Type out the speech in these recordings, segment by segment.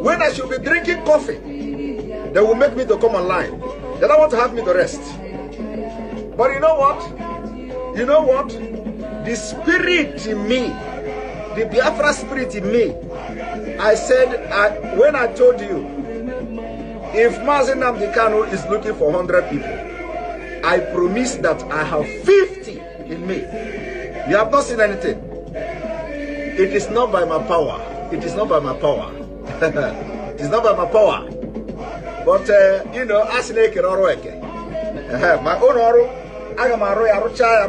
When I should be drinking coffee, they will make me to come online. They don't want to have me to rest. But you know what? You know what? The spirit in me, the Biafra spirit in me, I said, when I told you, if Nnamdi Kanu is looking for 100 people, I promise that I have 50 in me. You have not seen anything. It is not by my power. It is not by my power. It is not by my power. But, you know, as my own oru, I am a royal rucha.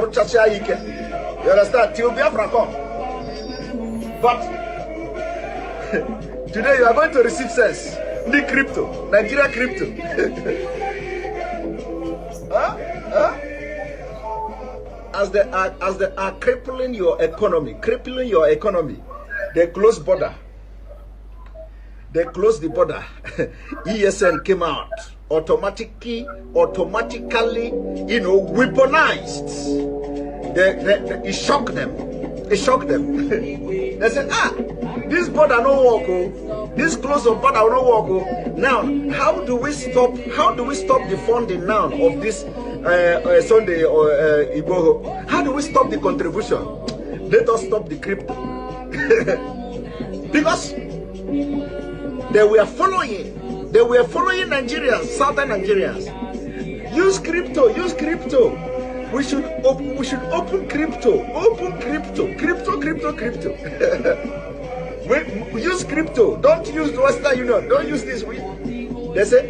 You understand? Till Biafra come. But today you are going to receive sense. The crypto, Nigeria crypto. As they are crippling your economy, they close border. They closed the border. ESN came out automatically, you know, weaponized. It shocked them. It shocked them. They said, this border no work. Oh. This close of border no work. Oh. Now, how do we stop the funding now of this Sunday or Igbo? How do we stop the contribution? Let us stop the crypto. Because they were following Nigerians, southern Nigerians. Use crypto. We should open crypto. Use crypto. Don't use the Western Union. Don't use this. They say,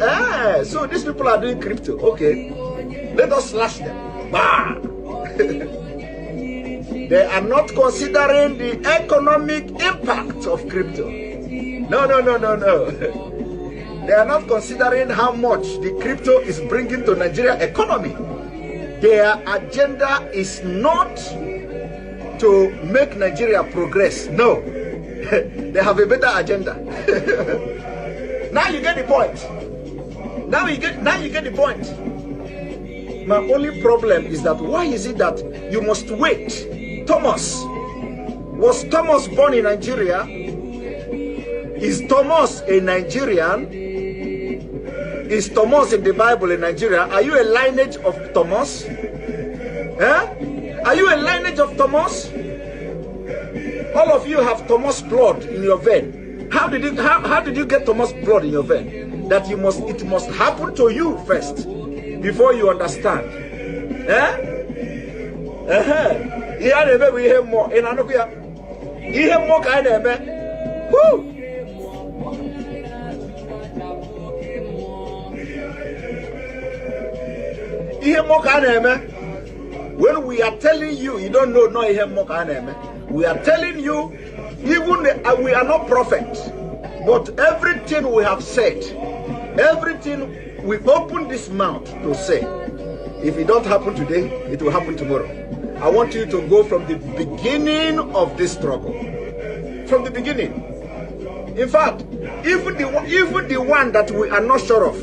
so these people are doing crypto. Okay, let us slash them. Bah. They are not considering the economic impact of crypto. No. They are not considering how much the crypto is bringing to Nigeria economy. Their agenda is not to make Nigeria progress. No. They have a better agenda. Now you get the point. Now you get the point. My only problem is that why is it that you must wait? Was Thomas born in Nigeria? Is Thomas a Nigerian? Is Thomas in the Bible in Nigeria? Are you a lineage of Thomas? Are you a lineage of Thomas? All of you have Thomas blood in your vein. How did you get Thomas blood in your vein? That it must happen to you first before you understand. We hear more. In Anokia, you hear more kind of woo. When we are telling you, you don't know, no, we are telling you, even we are not prophets, but everything we have said, everything we open this mouth to say, if it don't happen today, it will happen tomorrow. I want you to go from the beginning of this struggle, from the beginning. In fact, even the one that we are not sure of,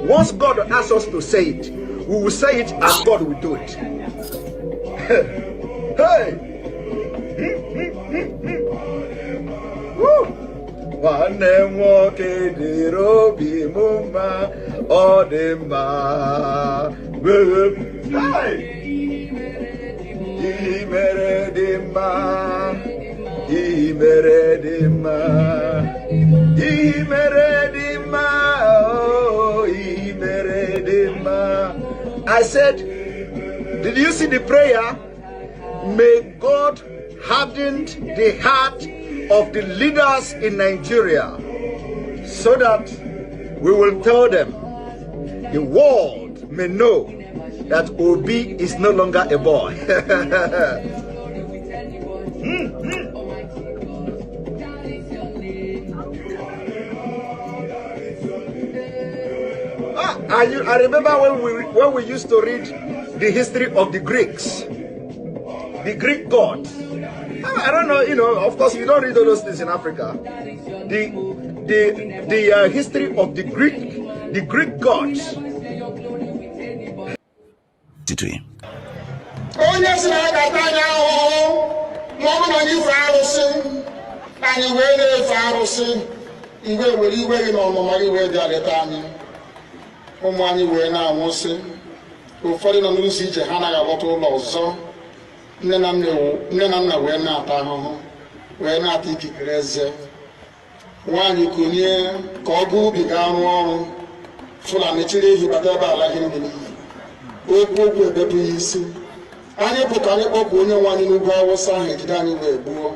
once God asks us to say it, we will say it and God will do it. Hey! Woo! I said, did you see the prayer? May God harden the heart of the leaders in Nigeria so that we will tell them, the world may know that Obi is no longer a boy. I remember when we used to read the history of the Greeks, the Greek gods. I don't know, you know, of course you don't read all those things in Africa. The history of the Greek gods. iwe were iwe gị na ọmụma gị wee bịa leta anyị ụmụ anyị wee na-anwụsị ụfọdụ nọ n'ụzọ ije ha anaghị alọta ụlọ ọzọ nne na nna wee na-ata ahụhụ wee na-ata ikikere eze nwaanyị kunye ka ọ gaa ubi gaa rụọ ọrụ Fulani chiri ehi bata ebe ala gị ndị n'iyi okwu ebepụghị isi anyị bụ ka anyị kpọpụ onye nwe anyị n'ugwu Awụsa ahụ ejide anyị wee gbuo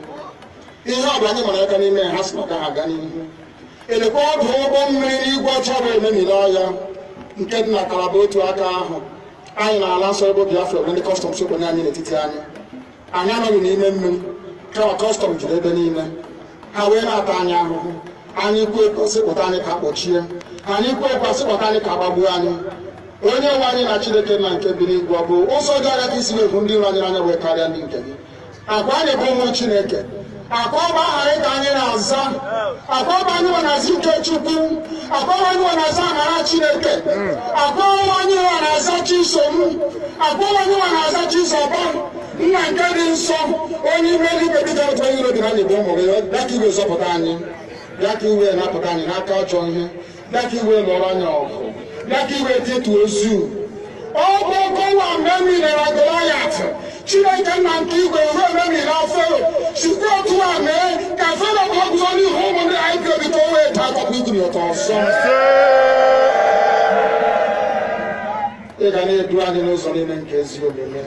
ihe ọ bụ anyị mara aka n'ime ha si maka ha aga n'ihu elekwa ọdụ ụgbọ mmiri n'igwe ọcha bụ ememiri ọhịa nke dị na Kalaba otu aka ahụ anyị na-ala nsọ ebe Biafra ebe ndị kọstọm sokwenye anyị n'etiti anyị anọghị n'ime mmiri kama kọstọm jiri ebe niile ha wee na-ata anyị ahụhụ anyị kwuo sịpụta anyị ka kpọchie anyị kwuo sịpụta anyị ka gbagbuo anyị onye nwe anyị na Chineke na nke bi n'igwe ọ bụ ụzọ dị anya ka isi wepụ ndị iro anyị anya wee karịa ndị nke gị akwa anyị bụ ụmụ Chineke akwa ọba aha anyị ka anyị na-aza akwa ọba anyị nwe na-aza ike Chukwu akwa ọba anyị nwe na-aza amara Chineke akwa ọba anyị nwe na-aza Chisom akwa ọba anyị nwe na-aza Chizọba nna nke dị nsọ onye ime eluigwe dịka otu onye iro dị na anyị bụ ụmụ gị bịa ka iwe zọpụta anyị bịa ka iwe napụta anyị n'aka ọjọọ ihe bịa ka iwe lụọrọ anyị ọgụ bịa ka iwe dịtụ ozu ọ bụ ọkọwa mgbe emilere Goliath Chineke nna nke igwe ruo ememiri Fero sikwa otu a mee ka Fero ka ọ guzo n'ihu ụmụ ndị anyị bi ka o wee taa akwụkwọ igiri ụtọ ọzọ ị ga na-edu anyị n'ụzọ niile nke ezi omume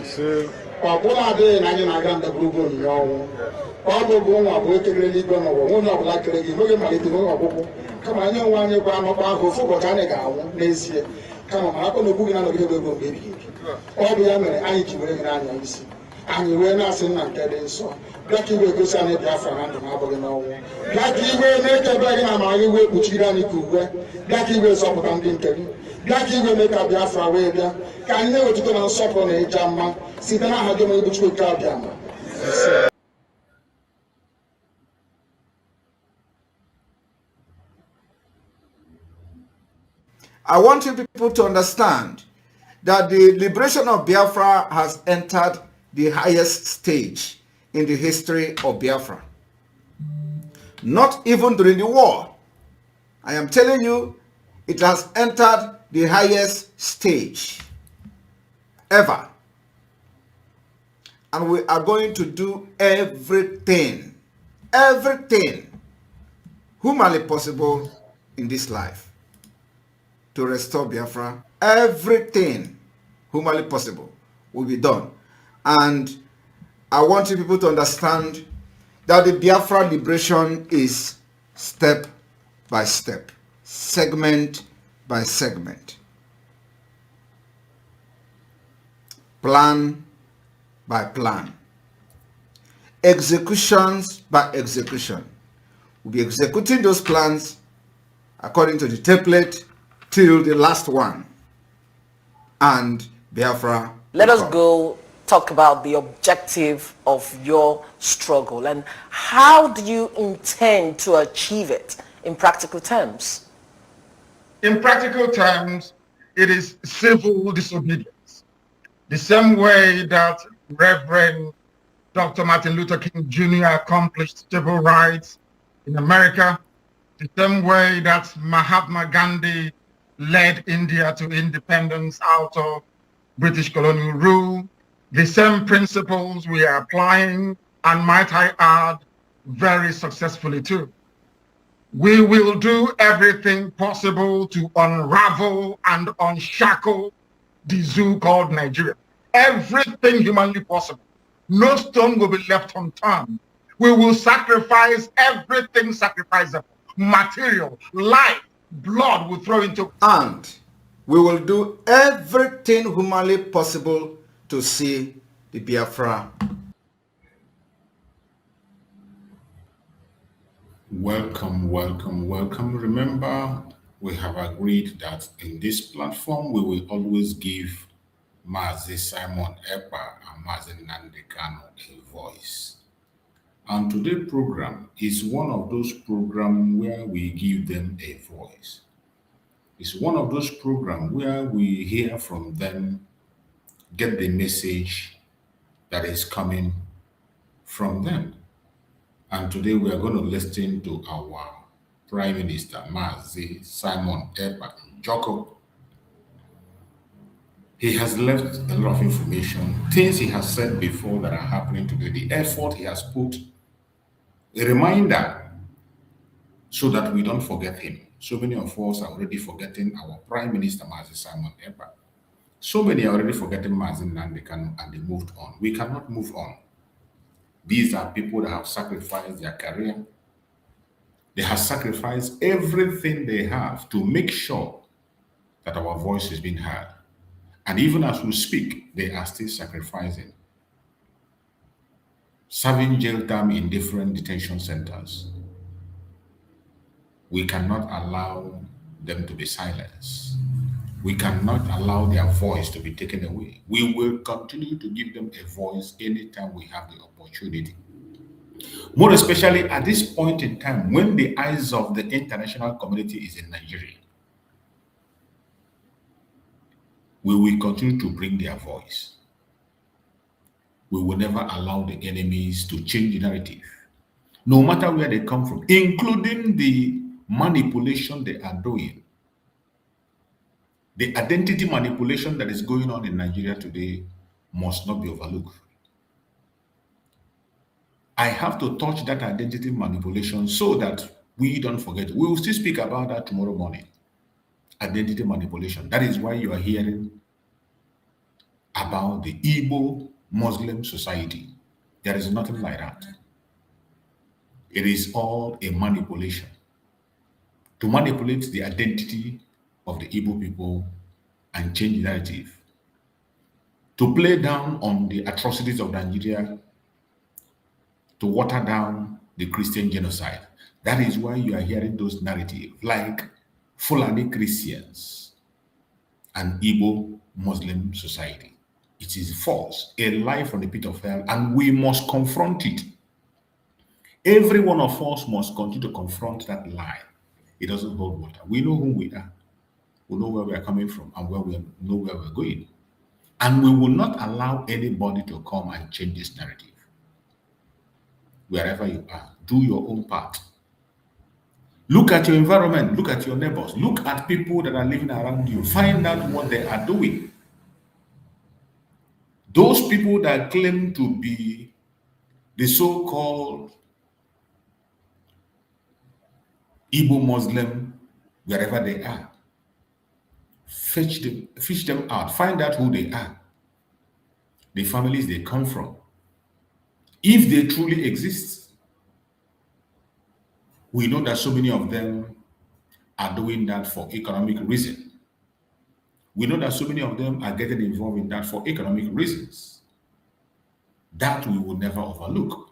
ọ bụla adịghị na anyị na-aga ndagwurugwu onyinye ọnwụ ọ bụ nwa bụ ekele eluigwe n'ụwa nwunye ọbụla kere gị n'oge malite n'oge ọgwụgwụ kama anyị onwe anyị kwa anọkwa ahụ ofu ụbọchị anyị ga-anwụ n'ezie kama ma akọ na ogbu gị na nọgide ego mgbe ebighị ebi ọ bụ ya mere anyị ji were gị n'anya isi anyị wee na-asị nna nke dị nsọ bịa ka iwe gosi anyị Biafra na ndụ na-abụghị n'ọnwụ bịa ka iwe na-ekebe gị na amara gị wee kpuchiri anyị ka uwe bịa ka iwe zọpụta ndị nke gị bịa ka iwe mee ka Biafra wee bịa ka anyị na-ewetụta na nsọpụrụ na ịja mma site n'aha gị onye bụ Chukwu nke abịa ma I want you people to understand that the liberation of Biafra has entered the highest stage in the history of Biafra. Not even during the war. I am telling you, it has entered the highest stage ever. And we are going to do everything humanly possible in this life to restore Biafra. Everything humanly possible will be done. And I want you people to understand that the Biafra liberation is step by step, segment by segment, plan by plan, executions by execution. We'll be executing those plans according to the template till the last one, and Biafra. Let us go talk about the objective of your struggle and how do you intend to achieve it in practical terms? In practical terms, it is civil disobedience. The same way that Reverend Dr. Martin Luther King Jr. accomplished civil rights in America, the same way that Mahatma Gandhi led India to independence out of British colonial rule. The same principles we are applying, and might I add, very successfully too. We will do everything possible to unravel and unshackle the zoo called Nigeria. Everything humanly possible. No stone will be left unturned. We will sacrifice everything sacrificable. Material, life, blood will throw into. And we will do everything humanly possible to see the Biafra. Welcome. Remember, we have agreed that in this platform, we will always give Mazi Simon Ekpa and Mazi Nnamdi Kanu a voice. And today's program is one of those programs where we give them a voice. It's one of those programs where we hear from them, get the message that is coming from them. And today we are going to listen to our Prime Minister Mazi Simon Ekpa Joko. He has left a lot of information, things he has said before that are happening today, the effort he has put, a reminder so that we don't forget him. So many of us are already forgetting our Prime Minister Mazi Simon Ekpa. So many are already forgetting Mazi Nnamdi Kanu and they moved on. We cannot move on. These are people that have sacrificed their career. They have sacrificed everything they have to make sure that our voice is being heard. And even as we speak, they are still sacrificing, serving jail time in different detention centers. We cannot allow them to be silenced. We cannot allow their voice to be taken away. We will continue to give them a voice anytime we have the opportunity. More especially at this point in time when the eyes of the international community is in Nigeria. We will continue to bring their voice. We will never allow the enemies to change the narrative, no matter where they come from, including the manipulation they are doing. The identity manipulation that is going on in Nigeria today must not be overlooked. I have to touch that identity manipulation so that we don't forget. We will still speak about that tomorrow morning. Identity manipulation. That is why you are hearing about the Igbo Muslim society. There is nothing like that. It is all a manipulation to manipulate the identity of the Igbo people and change the narrative, to play down on the atrocities of Nigeria, to water down the Christian genocide. That is why you are hearing those narratives like Fulani Christians and Igbo Muslim society. It is false, a lie from the pit of hell, and we must confront it. Every one of us must continue to confront that lie. It doesn't hold water. We know who we are. We know where we are coming from and we know where we're going. And we will not allow anybody to come and change this narrative. Wherever you are, do your own part. Look at your environment, look at your neighbors, look at people that are living around you, find out what they are doing. Those people that claim to be the so-called Igbo Muslim, wherever they are, fish them out, find out who they are, the families they come from, if they truly exist. We know that so many of them are doing that for economic reasons. We know that so many of them are getting involved in that for economic reasons. That we will never overlook.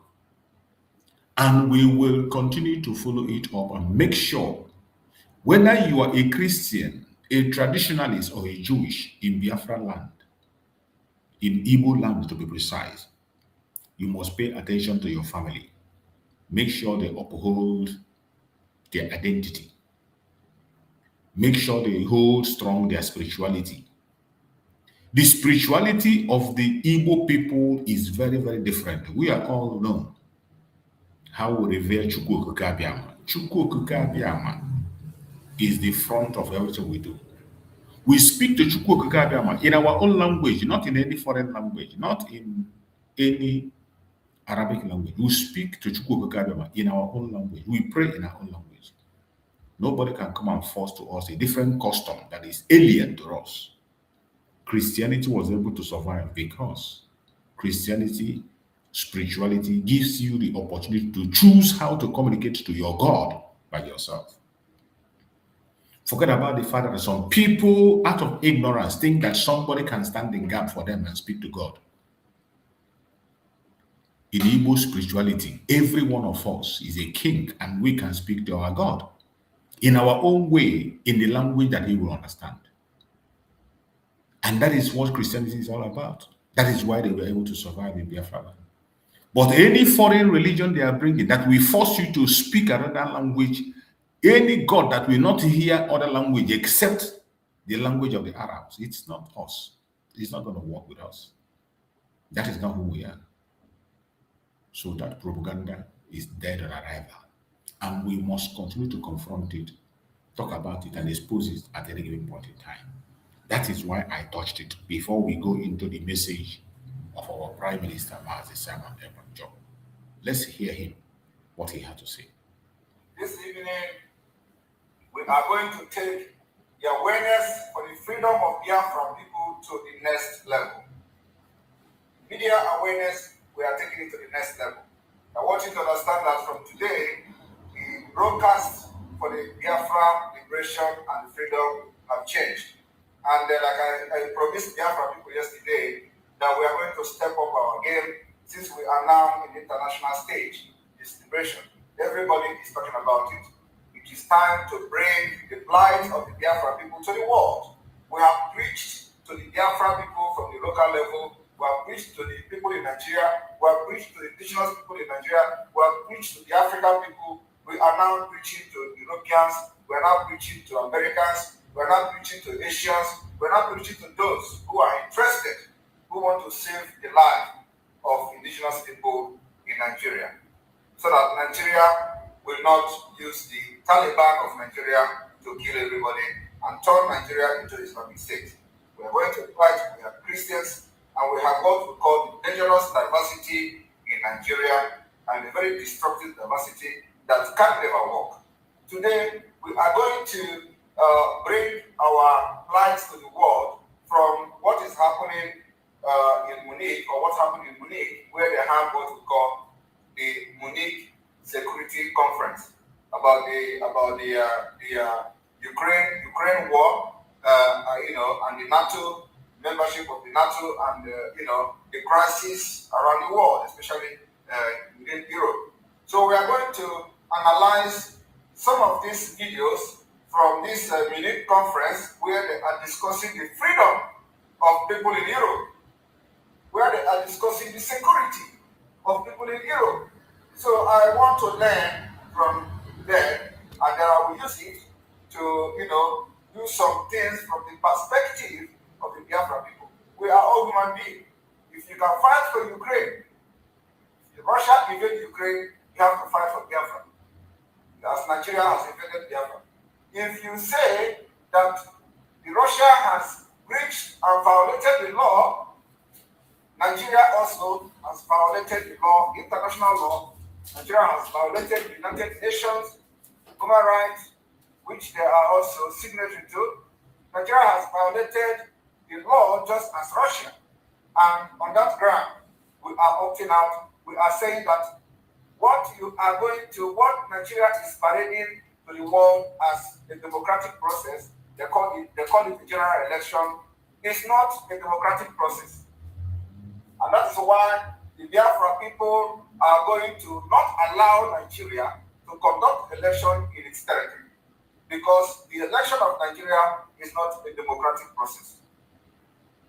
And we will continue to follow it up and make sure whether you are a Christian, a traditionalist, or a Jewish in Biafra land, in Igbo land to be precise, you must pay attention to your family. Make sure they uphold their identity. Make sure they hold strong their spirituality. The spirituality of the Igbo people is very, very different. We are all known how we revere Chukwu Okike Abiama. Chukwu Okike Abiama is the front of everything we do. We speak to Chukwu Okike Abiama in our own language, not in any foreign language, not in any Arabic language. We speak to Chukwu Okike Abiama in our own language. We pray in our own language. Nobody can come and force to us a different custom that is alien to us. Christianity was able to survive because Christianity, spirituality gives you the opportunity to choose how to communicate to your God by yourself. Forget about the fact that some people, out of ignorance, think that somebody can stand in gap for them and speak to God. In Igbo spirituality, every one of us is a king and we can speak to our God in our own way, in the language that he will understand. And that is what Christianity is all about. That is why they were able to survive in Biafra land. But any foreign religion they are bringing that will force you to speak another language, any God that will not hear other language except the language of the Arabs, it's not us. It's not going to work with us. That is not who we are. So that propaganda is dead on arrival. And we must continue to confront it, talk about it, and expose it at any given point in time. That is why I touched it before we go into the message of our Prime Minister, Mazi Simon Ekpa. Let's hear him, what he had to say. This evening, we are going to take the awareness for the freedom of Biafran people to the next level. Media awareness, we are taking it to the next level. I want you to understand that from today, the broadcast for the Biafra liberation and freedom have changed. And like I promised Biafra people yesterday, that we are going to step up our game since we are now in the international stage, this liberation. Everybody is talking about it. It is time to bring the plight of the Biafra people to the world. We have preached to the Biafra people from the local level. We have preached to the people in Nigeria. We have preached to the indigenous people in Nigeria. We have preached to the African people. We are now preaching to Europeans. We are now preaching to Americans. We are now preaching to Asians. We are now preaching to those who are interested, who want to save the life of indigenous people in Nigeria, so that Nigeria will not use the Taliban of Nigeria to kill everybody and turn Nigeria into Islamic State. We are going to fight. We are Christians, and we have what we call the dangerous diversity in Nigeria, and a very destructive diversity that can never work. Today, we are going to bring our lights to the world from what is happening in Munich, or what happened in Munich, where they have what we call the Munich Security Conference about the Ukraine war, and the NATO membership of the NATO, and the crisis around the world, especially within Europe. So we are going to analyze some of these videos from this Munich conference, where they are discussing the freedom of people in Europe, where they are discussing the security of people in Europe. So I want to learn from them, and then I will use it to, do some things from the perspective of the Biafra people. We are all human beings. If you can fight for Ukraine, if Russia invades Ukraine, you have to fight for Biafra. As Nigeria has invaded Biafra. If you say that Russia has breached and violated the law, Nigeria also has violated the law, international law. Nigeria has violated the United Nations human rights, which they are also signatory to. Nigeria has violated the law just as Russia. And on that ground, we are opting out. We are saying that what Nigeria is parading to the world as a democratic process, they call it the general election, is not a democratic process. And that is why the Biafra people are going to not allow Nigeria to conduct election in its territory, because the election of Nigeria is not a democratic process.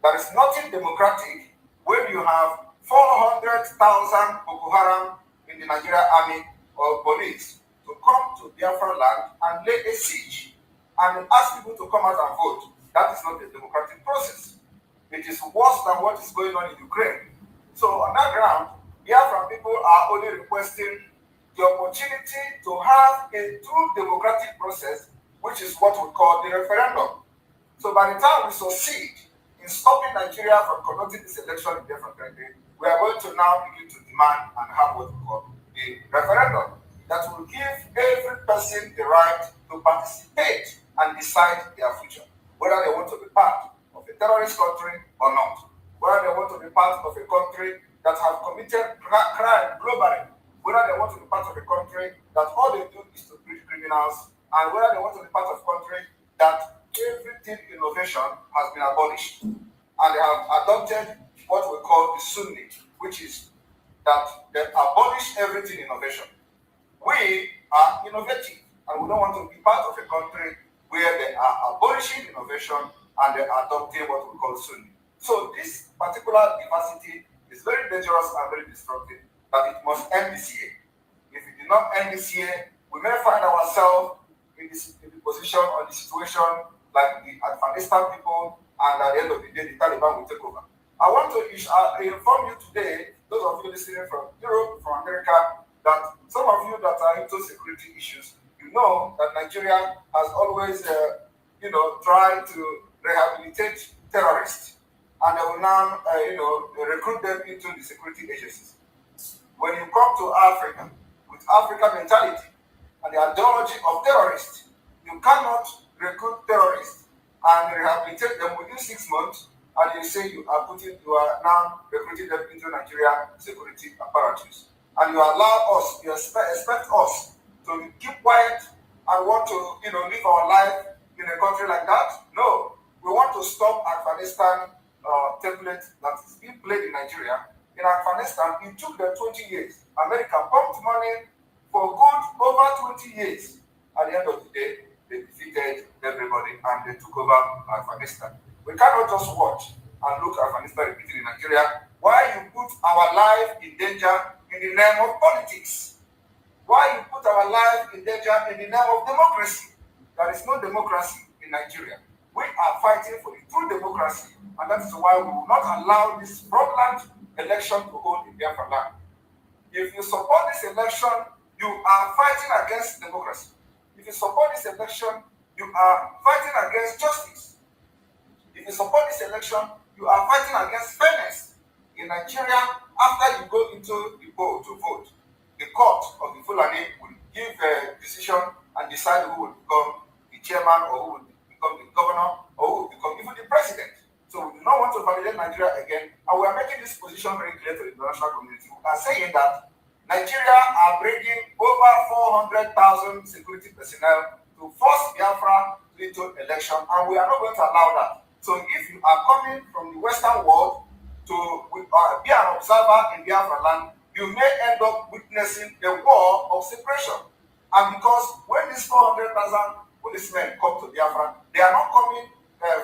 There is nothing democratic when you have 400,000 Boko Haram in the Nigerian army or police to come to Biafra land and lay a siege and ask people to come out and vote. That is not a democratic process. It is worse than what is going on in Ukraine. So on that ground, Biafran people are only requesting the opportunity to have a true democratic process, which is what we call the referendum. So by the time we succeed in stopping Nigeria from conducting this election in different countries, we are going to now begin to demand and have what we call the referendum that will give every person the right to participate and decide their future, whether they want to be part of a terrorist country or not, whether they want to be part of a country that have committed crime globally, whether they want to be part of a country that all they do is to breed criminals, and whether they want to be part of a country that everything innovation has been abolished, and they have adopted what we call the Sunni, which is that they abolish everything innovation. We are innovative, and we don't want to be part of a country where they are abolishing innovation and they are adopting what we call Sunni. So this particular diversity is very dangerous and very destructive, that it must end this year. If it did not end this year, we may find ourselves in the position or the situation like the Afghanistan people, and at the end of the day, the Taliban will take over. I want to inform you today, those of you listening from Europe, from America, that some of you that are into security issues, you know that Nigeria has always, tried to rehabilitate terrorists, and they will now, recruit them into the security agencies. When you come to Africa with African mentality and the ideology of terrorists, you cannot recruit terrorists and rehabilitate them within 6 months, and you say you are now recruiting them into Nigeria security apparatus. And you allow us, you expect us to keep quiet and want to, live our life in a country like that? No. We want to stop Afghanistan template that is being played in Nigeria. In Afghanistan, it took them 20 years. America pumped money for good over 20 years. At the end of the day, they defeated everybody and they took over Afghanistan. We cannot just watch and look at Afghanistan repeating in Nigeria. Why you put our life in danger in the name of politics? Why you put our life in danger in the name of democracy? There is no democracy in Nigeria. We are fighting for the true democracy, and that is why we will not allow this fraudulent election to hold in Biafra land. If you support this election, you are fighting against democracy. If you support this election, you are fighting against justice. If you support this election, you are fighting against fairness. In Nigeria, after you go into the poll to vote, the court of the Fulani will give a decision and decide who will become the chairman, or who will become the governor, or who will become even the president. So we do not want to validate Nigeria again, and we are making this position very clear to the international community. We are saying that Nigeria are bringing over 400,000 security personnel to force Biafra into election, and we are not going to allow that. So if you are coming from the Western world to be an observer in Biafra land, you may end up witnessing a war of separation. And because when these 400,000 policemen come to Biafra, they are not coming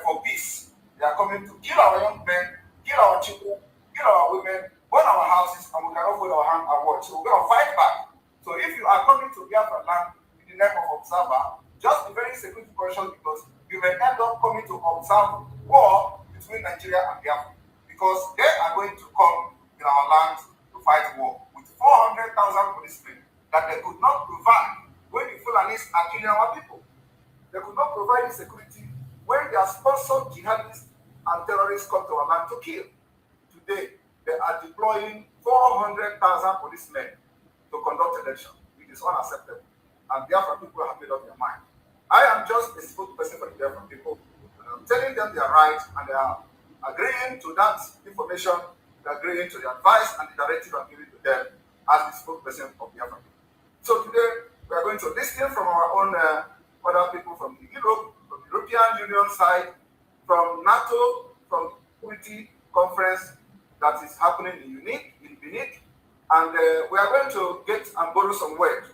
for peace. They are coming to kill our young men, kill our children, kill our women, burn our houses, and we cannot hold our hand and watch. So we're going to fight back. So if you are coming to Biafra land in the name of observer, just be very security conscious, because you may end up coming to observe war between Nigeria and Biafra, because they are going to come in our land to fight war with 400,000 policemen that they could not provide when the Fulanis are killing our people. They could not provide the security when their sponsored jihadists and terrorists come to our land to kill. Today, they are deploying 400,000 policemen to conduct election. It is unacceptable. And Biafra people have made up their mind. I am just a spokesperson for the Biafra people. And I'm telling them they are right, and they are agreeing to that information, they are agreeing to the advice and the directive I'm giving to them as the spokesperson of Biafra people. So today, we are going to listen from our own other people from Europe, from the European Union side, from NATO, from the Unity Conference that is happening in Munich, and we are going to get and borrow some words,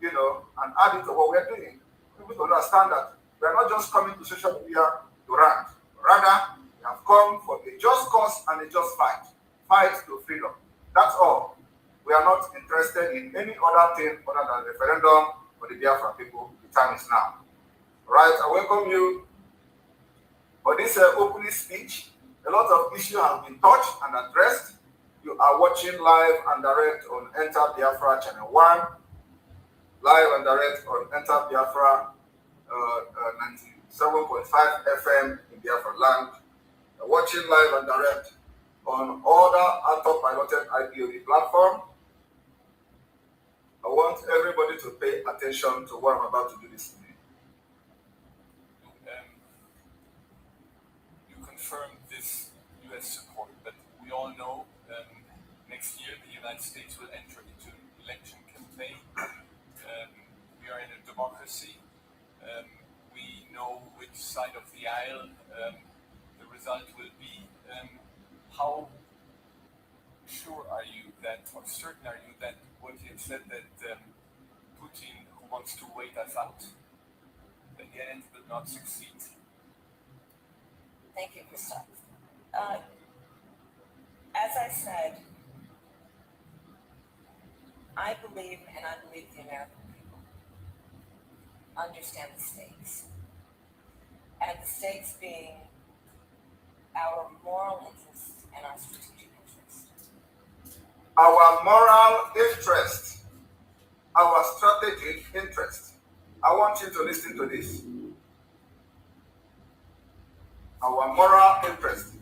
and add it to what we are doing. People to understand that we are not just coming to social media to rant. Rather, we have come for a just cause and a just fight. Fight to freedom. That's all. We are not interested in any other thing other than referendum for the Biafra people. The time is now. All right, I welcome you for this opening speech. A lot of issues have been touched and addressed. You are watching live and direct on Enter Biafra Channel 1, live and direct on Enter Biafra 97.5 FM in Biafra land. You're watching live and direct on other auto-piloted IPOD platform. I want everybody to pay attention to what I'm about to do this evening. You confirmed this U.S. support, but we all know next year the United States will enter into an election campaign. We are in a democracy. We know which side of the aisle the result will be. How sure are you that, or certain are you that what you have said, that Putin, who wants to wait us out, in the end will not succeed? Thank you, Christoph. As I said, I believe, and I believe the American people understand the stakes. And the stakes being our moral interests and our strategic interests. Our moral interest our strategic interest. I want you to listen to this. Our moral interest.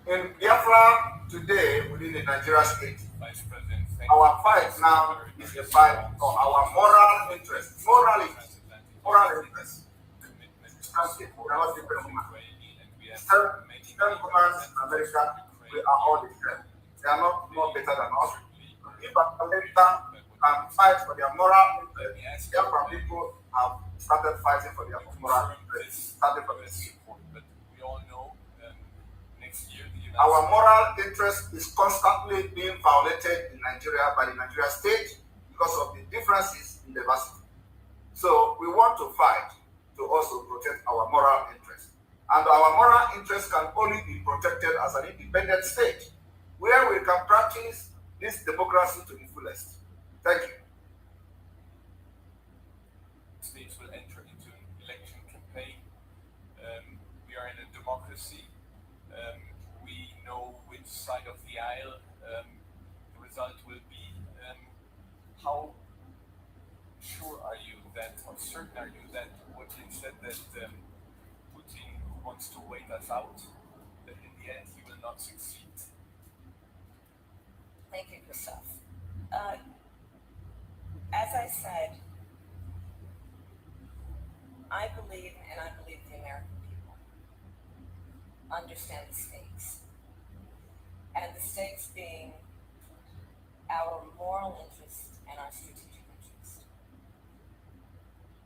In Biafra today, within the Nigeria state, our fight now is a fight for our moral interest. Moral interest. People are not different from us. Some governments in America, we are all the same. They are not more better than us. If America can fight for their moral interest, Biafra people have started fighting for their moral interest. Started for this. But we all know next year our moral interest is constantly being violated in Nigeria by the Nigeria state because of the differences in diversity. So we want to fight to also protect our moral interest. And our moral interest can only be protected as an independent state where we can practice this democracy to the fullest. Thank you. States will enter into an election campaign. We are in a democracy. We know which side of the aisle the result will be. How sure are you that, or certain are you that what you said that Putin wants to wait us out, that in the end he will not succeed? Thank you, Christoph. As I said, I believe, and I believe the American people understand the stakes. And the stakes being our moral interest and our strategic interest.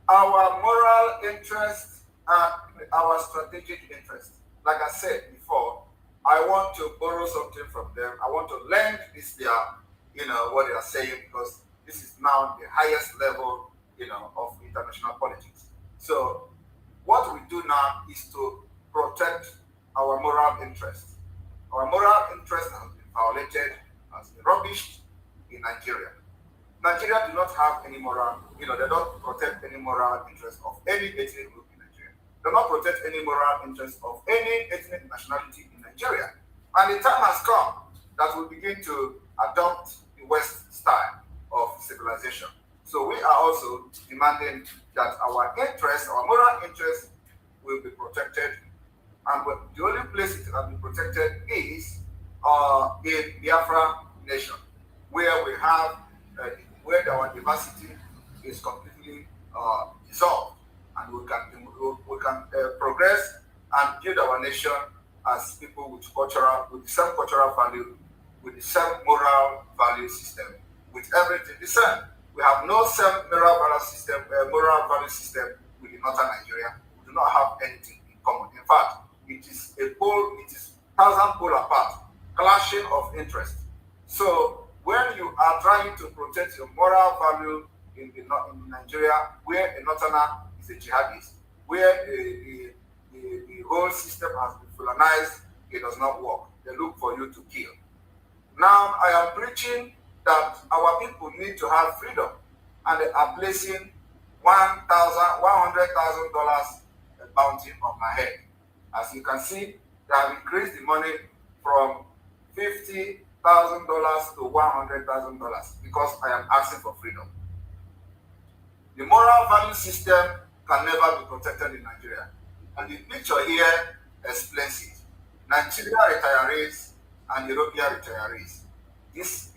Our moral interest and our strategic interest. Like I said before, I want to borrow something from them. I want to lend this their, what they are saying, because this is now the highest level, of international politics. So what we do now is to protect our moral interest. Our moral interest has been violated, has been rubbished in Nigeria. Nigeria do not have any moral, they don't protect any moral interest of any ethnic group in Nigeria. They do not protect any moral interest of any ethnic nationality in Nigeria. And the time has come that we begin to adopt the West style of civilization. So we are also demanding that our interest, our moral interest, will be protected. And the only place it can be protected is in Biafra nation, where we have, where our diversity is completely dissolved, and we can progress and build our nation as people with the same cultural value, with the same moral value system, with everything the same. We have no same moral value system with the northern Nigeria. We do not have anything in common. In fact, it is 1,000 poles apart, clashing of interest. So when you are trying to protect your moral value in Nigeria, where a northerner is a jihadist, where the whole system has been colonized, it does not work. They look for you to kill. Now I am preaching that our people need to have freedom, and they are placing $100,000 bounty on my head. As you can see, they have increased the money from $50,000 to $100,000 because I am asking for freedom. The moral value system can never be protected in Nigeria. And the picture here explains it. Nigeria retirees and European retirees. This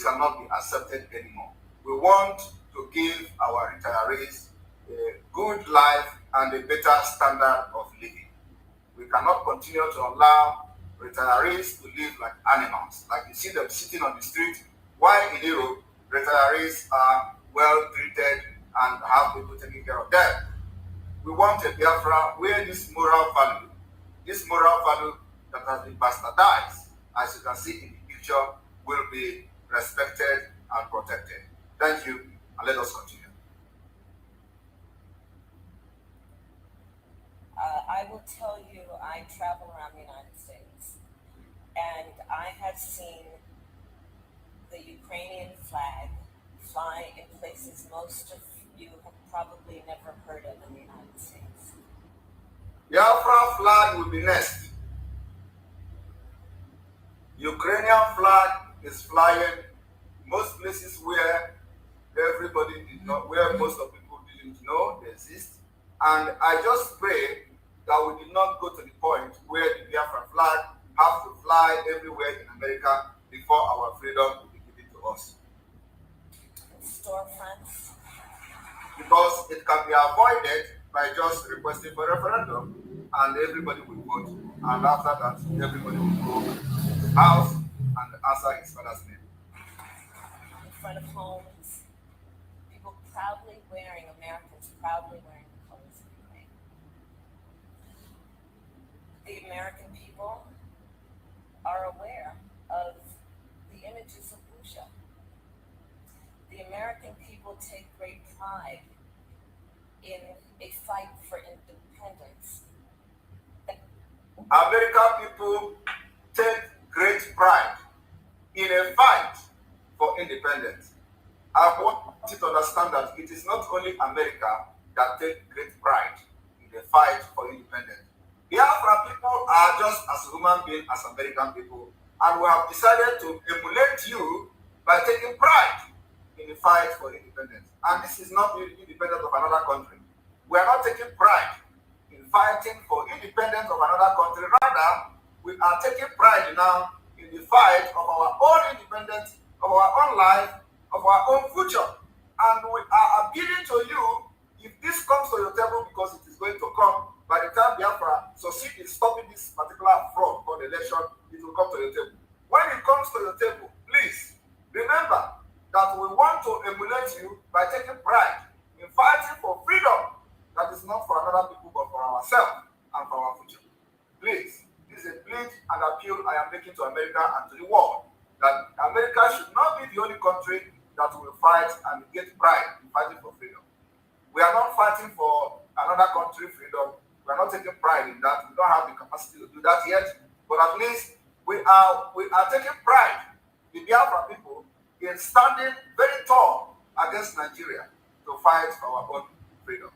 cannot be accepted anymore. We want to give our retirees a good life and a better standard of living. We cannot continue to allow retirees to live like animals, like you see them sitting on the street, while in Europe, retirees are well treated and have people taking care of them. We want a Biafra where this moral value that has been bastardized, as you can see in the picture, will be respected and protected. Thank you, and let us continue. I will tell you, I travel around the United States, and I have seen the Ukrainian flag fly in places most of you have probably never heard of in the United States. Biafra flag will be next. Ukrainian flag is flying most places where everybody did not, where most of people didn't know they exist. And I just pray that we did not go to the point where the Biafra flag have to fly everywhere in America before our freedom will be given to us. Storefronts. Because it can be avoided by just requesting for referendum and everybody will vote. And after that, everybody will go to the house and answer his father's name. In front of homes, people proudly wearing, Americans proudly wearing the colors of Ukraine. The American people are aware of the images of Busha. The American people take great pride in a fight for independence. American people take great pride in a fight for independence. I want you to understand that it is not only America that takes great pride in the fight for independence. Biafra people are just as human beings as American people, and we have decided to emulate you by taking pride in the fight for independence. And this is not the independence of another country. We are not taking pride in fighting for independence of another country. Rather, we are taking pride now in the fight of our own independence, of our own life, of our own future. And we are appealing to you, if this comes to your table, because it is going to come, by the time Biafra succeed in stopping this particular fraud called election, it will come to your table. When it comes to your table, please remember that we want to emulate you by taking pride in fighting for freedom that is not for another people but for ourselves and for our future. Please, this is a plea and appeal I am making to America and to the world, that America should not be the only country that will fight and get pride in fighting for freedom. We are not fighting for another country freedom. We are not taking pride in that. We don't have the capacity to do that yet. But at least we are taking pride, the Biafra people, in standing very tall against Nigeria to fight for our own freedom.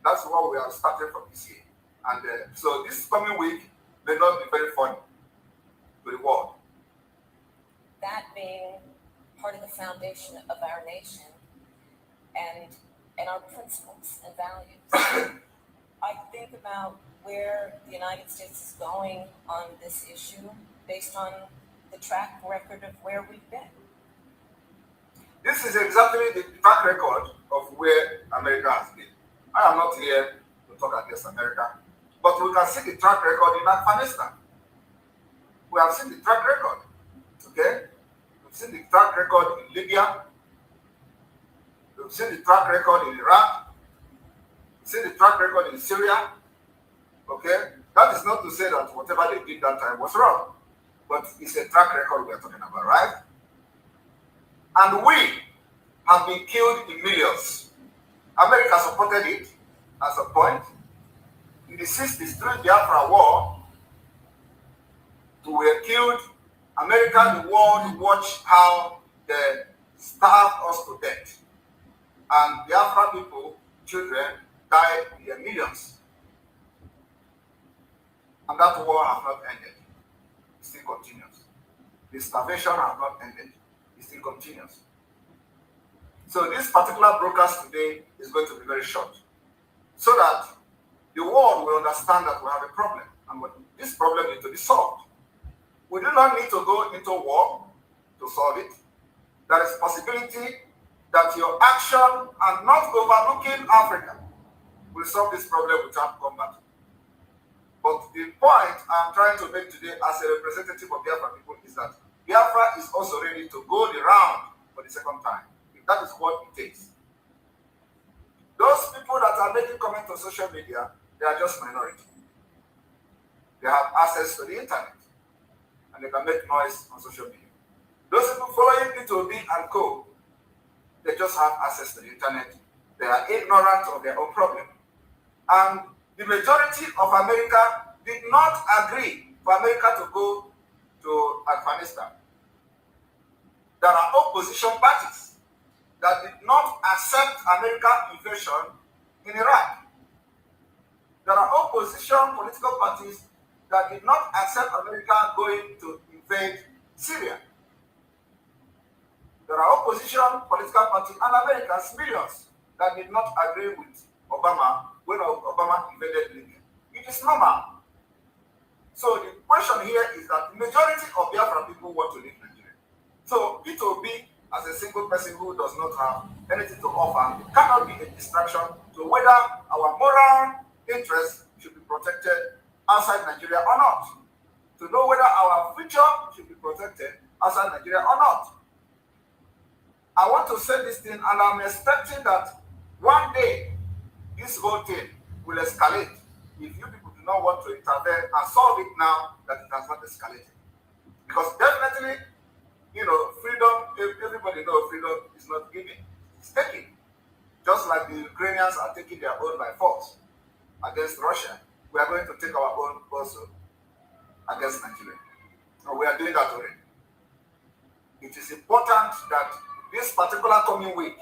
That's what we are starting from this year. And so this coming week may not be very funny to the world. That being part of the foundation of our nation and our principles and values. I think about where the United States is going on this issue based on the track record of where we've been. This is exactly the track record of where America has been. I am not here to talk against America, but we can see the track record in Afghanistan. We have seen the track record, okay? We've seen the track record in Libya. We've seen the track record in Iraq. We've seen the track record in Syria, okay? That is not to say that whatever they did that time was wrong, but it's a track record we are talking about, right? And we have been killed in millions. America supported it at some point. In the 60s, during the Biafra War, we were killed. America, the world watched how they starved us to death. And Biafra people, children, died in their millions. And that war has not ended. It still continues. The starvation has not ended. It still continues. So this particular broadcast today is going to be very short, so that the world will understand that we have a problem, and this problem needs to be solved. We do not need to go into war to solve it. There is possibility that your action and not overlooking Africa will solve this problem without combat. But the point I'm trying to make today as a representative of Biafra people is that Biafra is also ready to go the round for the second time. If that is what it takes. Those people that are making comments on social media, they are just minority. They have access to the internet and they can make noise on social media. Those people following P2B and co, they just have access to the internet. They are ignorant of their own problem. And the majority of America did not agree for America to go to Afghanistan. There are opposition parties that did not accept American invasion in Iraq. There are opposition political parties that did not accept America going to invade Syria. There are opposition political parties and Americans, millions, that did not agree with Obama when Obama invaded Libya. It is normal. So the question here is that the majority of Biafran people want to leave Nigeria. So P2B, as a single person who does not have anything to offer, cannot be a distraction to whether our moral interests should be protected outside Nigeria or not. To know whether our future should be protected outside Nigeria or not. I want to say this thing, and I'm expecting that one day this whole thing will escalate. If you people do not want to intervene and solve it now, that it has not escalated. Because definitely, freedom, everybody knows freedom is not given, it's taken. Just like the Ukrainians are taking their own by force against Russia, we are going to take our own also against Nigeria. And we are doing that already. It is important that this particular coming week,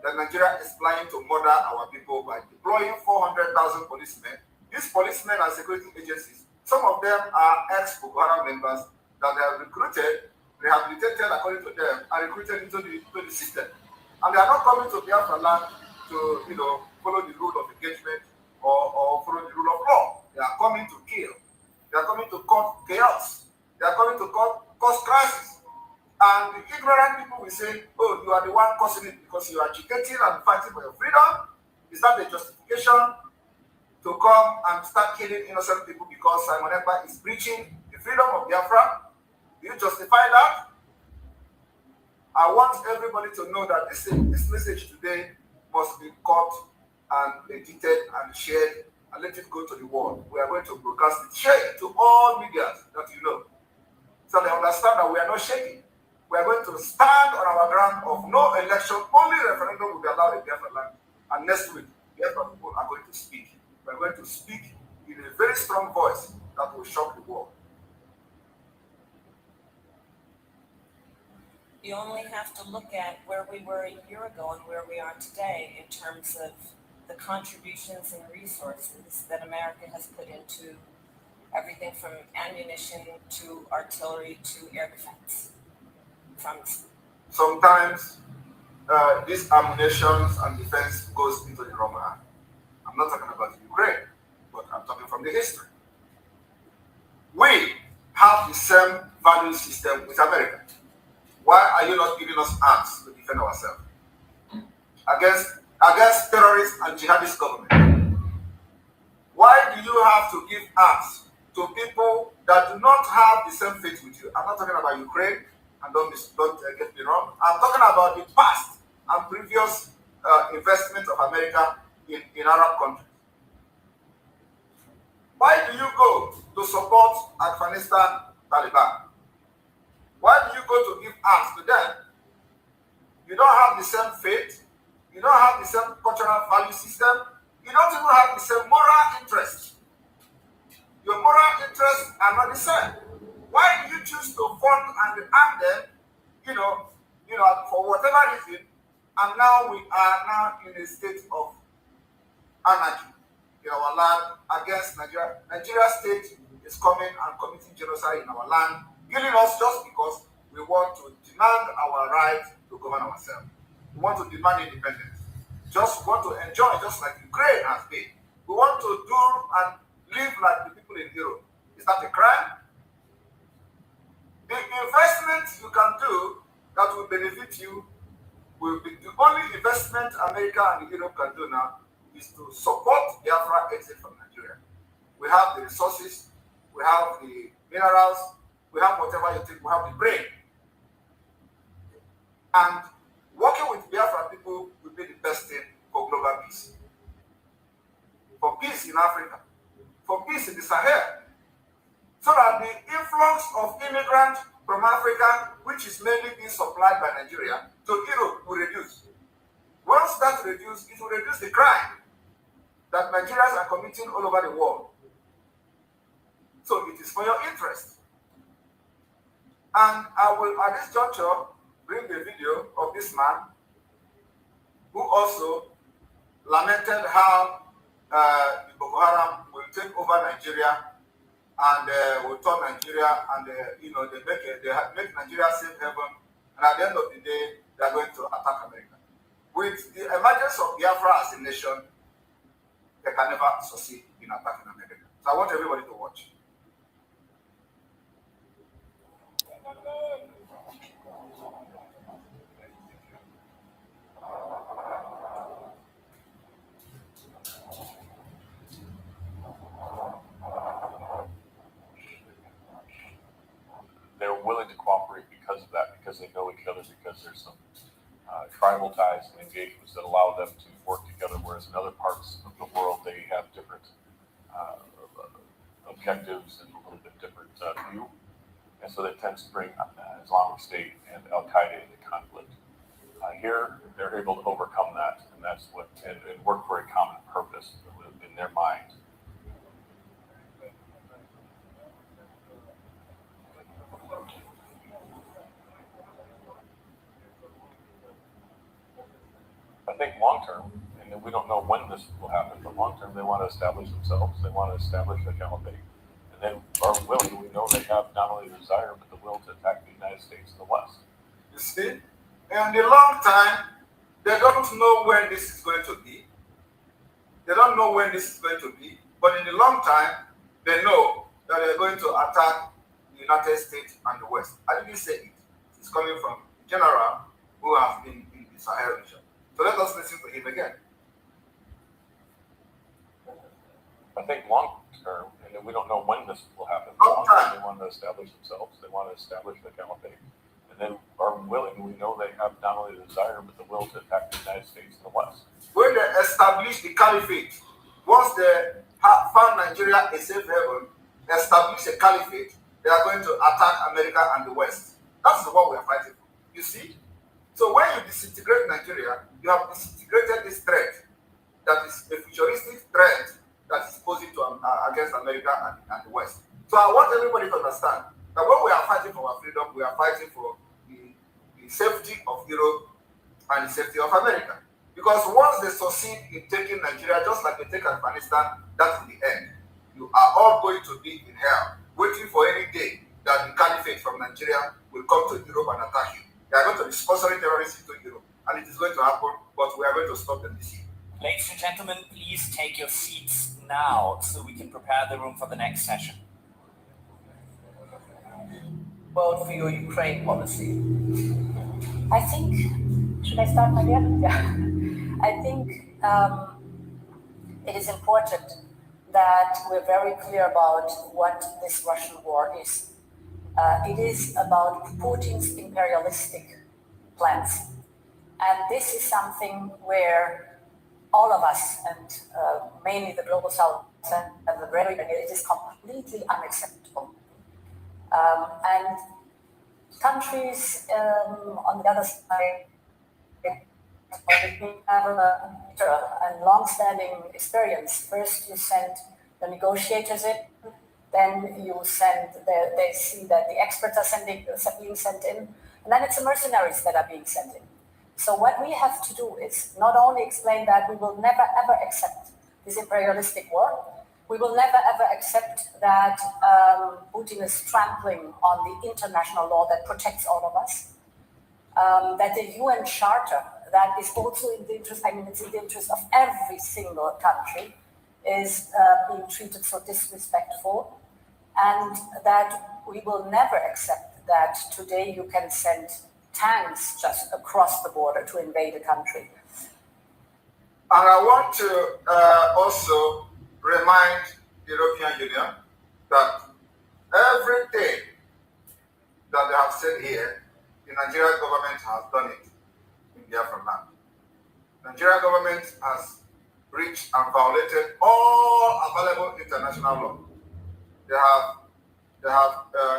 that Nigeria is planning to murder our people by deploying 400,000 policemen. These policemen are security agencies. Some of them are ex-Boko Haram members that they have recruited, rehabilitated according to them, and recruited into the system. And they are not coming to Biafra land to, follow the rule of engagement or follow the rule of law. They are coming to kill. They are coming to cause chaos. They are coming to cause crisis. And the ignorant people will say, oh, you are the one causing it because you are agitating and fighting for your freedom. Is that the justification to come and start killing innocent people because Simon Ekpa is breaching the freedom of Biafra? Do you justify that? I want everybody to know that this message today must be caught and edited and shared and let it go to the world. We are going to broadcast it. Share it to all media that you know, so they understand that we are not shaking. We are going to stand on our ground of no election, only referendum will be allowed in Biafra land. And next week, Biafra people are going to speak. We are going to speak in a very strong voice that will shock the world. You only have to look at where we were a year ago and where we are today in terms of the contributions and resources that America has put into everything from ammunition to artillery to air defense. Sometimes these ammunitions and defense goes into the wrong hand. I'm not talking about Ukraine, but I'm talking from the history. We have the same value system with America. Why are you not giving us arms to defend ourselves against terrorists and jihadist government? Why do you have to give arms to people that do not have the same faith with you? I'm not talking about Ukraine. And don't get me wrong. I'm talking about the past and previous investment of America in Arab countries. Why do you go to support Afghanistan Taliban? Why do you go to give arms to them? You don't have the same faith. You don't have the same cultural value system. You don't even have the same moral interest. Your moral interests are not the same. Why do you choose to fund and arm them, for whatever reason, and now we are now in a state of anarchy in our land against Nigeria? Nigeria state is coming and committing genocide in our land, killing us just because we want to demand our right to govern ourselves. We want to demand independence. Just want to enjoy, just like Ukraine has been. We want to do and live like the people in Europe. Is that a crime? The investment you can do that will benefit you will be the only investment America and Europe can do now is to support Biafra exit from Nigeria. We have the resources, we have the minerals, we have whatever you think, we have the brain. And working with Biafra people will be the best thing for global peace. For peace in Africa, for peace in the Sahel. So that the influx of immigrants from Africa, which is mainly being supplied by Nigeria, to Europe will reduce. Once that reduces, it will reduce the crime that Nigerians are committing all over the world. So it is for your interest. And I will, at this juncture, bring the video of this man who also lamented how the Boko Haram will take over Nigeria and will turn Nigeria and they make Nigeria safe haven. And at the end of the day, they are going to attack America. With the emergence of Biafra as a nation, they can never succeed in attacking America. So I want everybody to watch. They're willing to cooperate because of that, because they know each other, because there's some tribal ties and engagements that allow them to work together, whereas in other parts of the world they have different objectives and a little bit different view. And so that tends to bring Islamic State and Al-Qaeda into conflict. Here, they're able to overcome that, and that's what, and work for a common purpose in their mind. I think long term, and we don't know when this will happen, but long term they want to establish themselves, they want to establish a caliphate, and they are willing, we know they have not only the desire, but the will to attack the United States in the West. You see, in the long time, they don't know when this is going to be. They don't know when this is going to be, but in the long time, they know that they're going to attack the United States and the West. I didn't say it. It's coming from a general who has been in the Sahel region. So let us listen to him again. I think long term, and we don't know when this will happen, Long time. they want to establish themselves, they want to establish the caliphate, and they are willing, we know they have not only the desire, but the will to attack the United States in the West. When they establish the caliphate, once they have found Nigeria a safe haven, establish a caliphate, they are going to attack America and the West. That's what we are fighting for. You see? So when you disintegrate Nigeria, you have disintegrated this threat that is a futuristic threat that is posing to against America and the West. So I want everybody to understand that when we are fighting for our freedom, we are fighting for the safety of Europe and the safety of America. Because once they succeed in taking Nigeria, just like they take Afghanistan, that's the end. You are all going to be in hell, waiting for any day that the caliphate from Nigeria will come to Europe and attack you. They are going to be sponsoring terrorists into Europe, and it is going to happen, but we are going to stop them this year. Ladies and gentlemen, please take your seats now so we can prepare the room for the next session. Vote for your Ukraine policy. I think, should I start, my dear? Yeah. I think it is important that we're very clear about what this Russian war is. It is about Putin's imperialistic plans. And this is something where all of us, and mainly the Global South and the rhetoric, it is completely unacceptable. And countries on the other side have a long-standing experience. First, you send the negotiators in, then you send, they see that the experts are being sent in, and then it's the mercenaries that are being sent in. So what we have to do is not only explain that we will never ever accept this imperialistic war, we will never ever accept that Putin is trampling on the international law that protects all of us, that the UN Charter, that is also in the interest, I mean, it's in the interest of every single country, is being treated so disrespectful, and that we will never accept that today you can send tanks just across the border to invade a country. And I want to also remind the European Union that everything that they have said here, the Nigerian government has done it in Biafra land. The Nigerian government has breached and violated all available international law. They have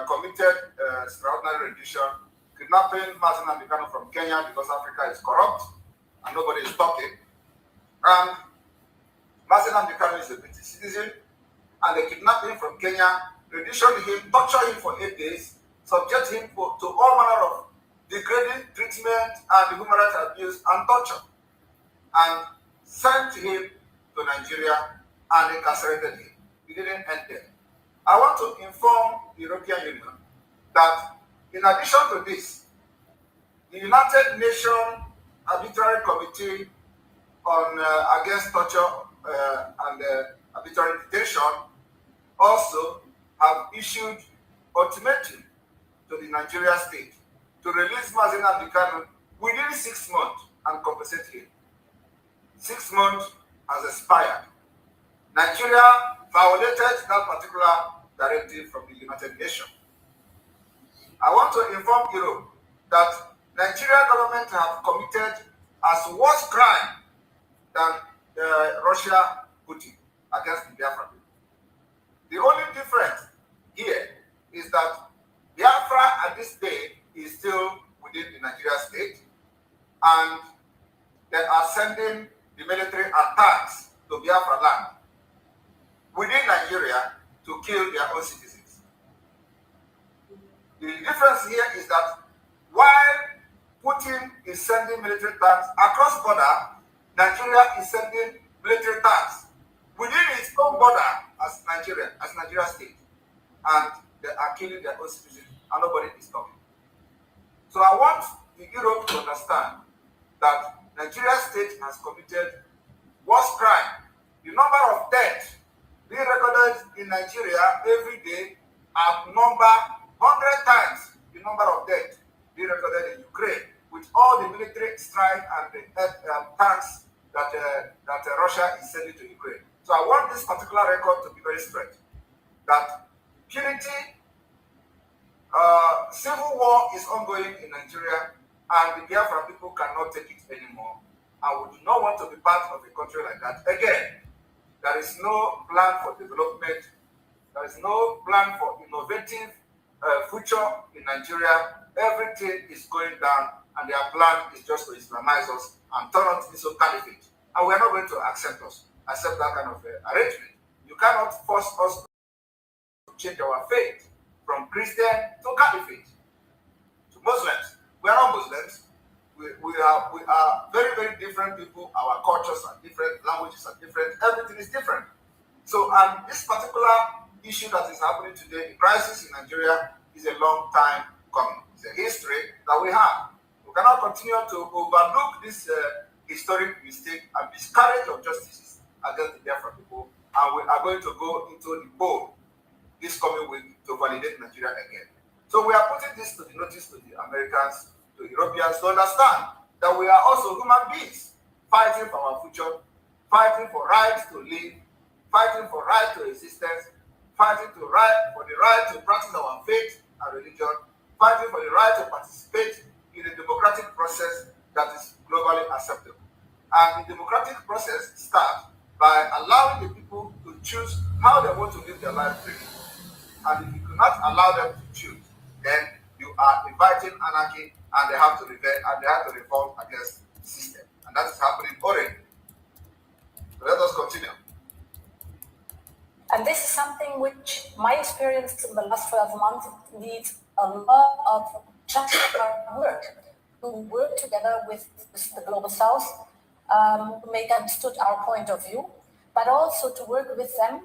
committed extraordinary rendition, kidnapping Nnamdi Kanu from Kenya because Africa is corrupt and nobody is talking. And Nnamdi Kanu is a British citizen, and they kidnapped him from Kenya, renditioned him, tortured him for 8 days, subject him to all manner of degrading treatment and human rights abuse and torture, and sent him to Nigeria and incarcerated him. He didn't end there. I want to inform the European Union that in addition to this, the United Nations Arbitrary Committee on Against Torture and Arbitrary Detention also have issued ultimatum to the Nigeria state to release Nnamdi Kanu within 6 months and compensate him. 6 months has expired. Nigeria violated that particular directive from the United Nations. I want to inform Europe that Nigerian government have committed as worse crime than Russia Putin against the Biafra people. The only difference here is that Biafra at this day is still within the Nigeria state, and they are sending the military attacks to Biafra land within Nigeria to kill their own citizens. The difference here is that while Putin is sending military tanks across border, Nigeria is sending military tanks within its own border as Nigeria state, and they are killing their own citizens, and nobody is talking. So I want the Europe to understand that Nigeria state has committed worse crime. The number of deaths being recorded in Nigeria every day outnumber 100 times the number of deaths being recorded in Ukraine, with all the military strike and the tanks that Russia is sending to Ukraine. So I want this particular record to be very straight, that purity, civil war is ongoing in Nigeria, and the Biafra people cannot take it anymore. And we do not want to be part of a country like that again. There is no plan for development. There is no plan for innovative future in Nigeria. Everything is going down, and their plan is just to Islamize us and turn us into caliphate. And we are not going to accept that kind of arrangement. You cannot force us to change our faith from Christian to caliphate, to Muslims. We are not Muslims. We are very, very different people. Our cultures are different, languages are different, everything is different. So, and this particular issue that is happening today, the crisis in Nigeria, is a long time coming. It's a history that we have. We cannot continue to overlook this historic mistake and miscarriage of justice against the Biafra people. And we are going to go into the poll this coming week to validate Nigeria again. So we are putting this to the notice to the Americans, to Europeans, to understand that we are also human beings fighting for our future, fighting for rights to live, fighting for right to existence, fighting for the right to practice our faith and religion, fighting for the right to participate in a democratic process that is globally acceptable. And the democratic process starts by allowing the people to choose how they want to live their life freely. And if you do not allow them to choose, then you are inviting anarchy, and they have to revolt against the system. And that is happening already. So let us continue. And this is something which my experience in the last 12 months needs a lot of just hard work, to work together with the Global South, to make understood our point of view, but also to work with them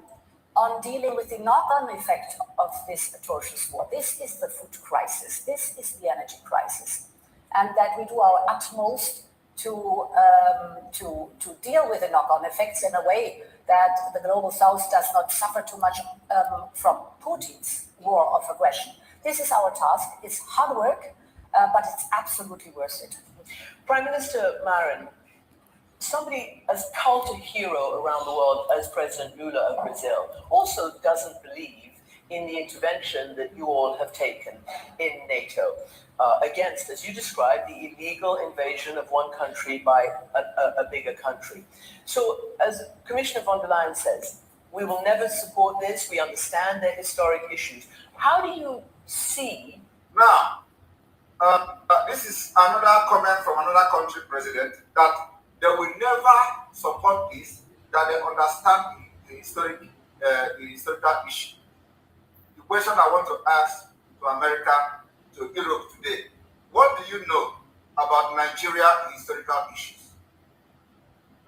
on dealing with the knock-on effect of this atrocious war. This is the food crisis. This is the energy crisis. And that we do our utmost to deal with the knock-on effects in a way that the Global South does not suffer too much from Putin's war of aggression. This is our task. It's hard work, but it's absolutely worth it. Prime Minister Marin, somebody as cult a hero around the world as President Lula of Brazil also doesn't believe in the intervention that you all have taken in NATO against, as you described, the illegal invasion of one country by a bigger country. So, as Commissioner von der Leyen says, we will never support this. We understand the historic issues. How do you see? Now, this is another comment from another country president that they will never support this, that they understand the historical issue. The question I want to ask to America, to Europe today, what do you know about Nigeria historical issues?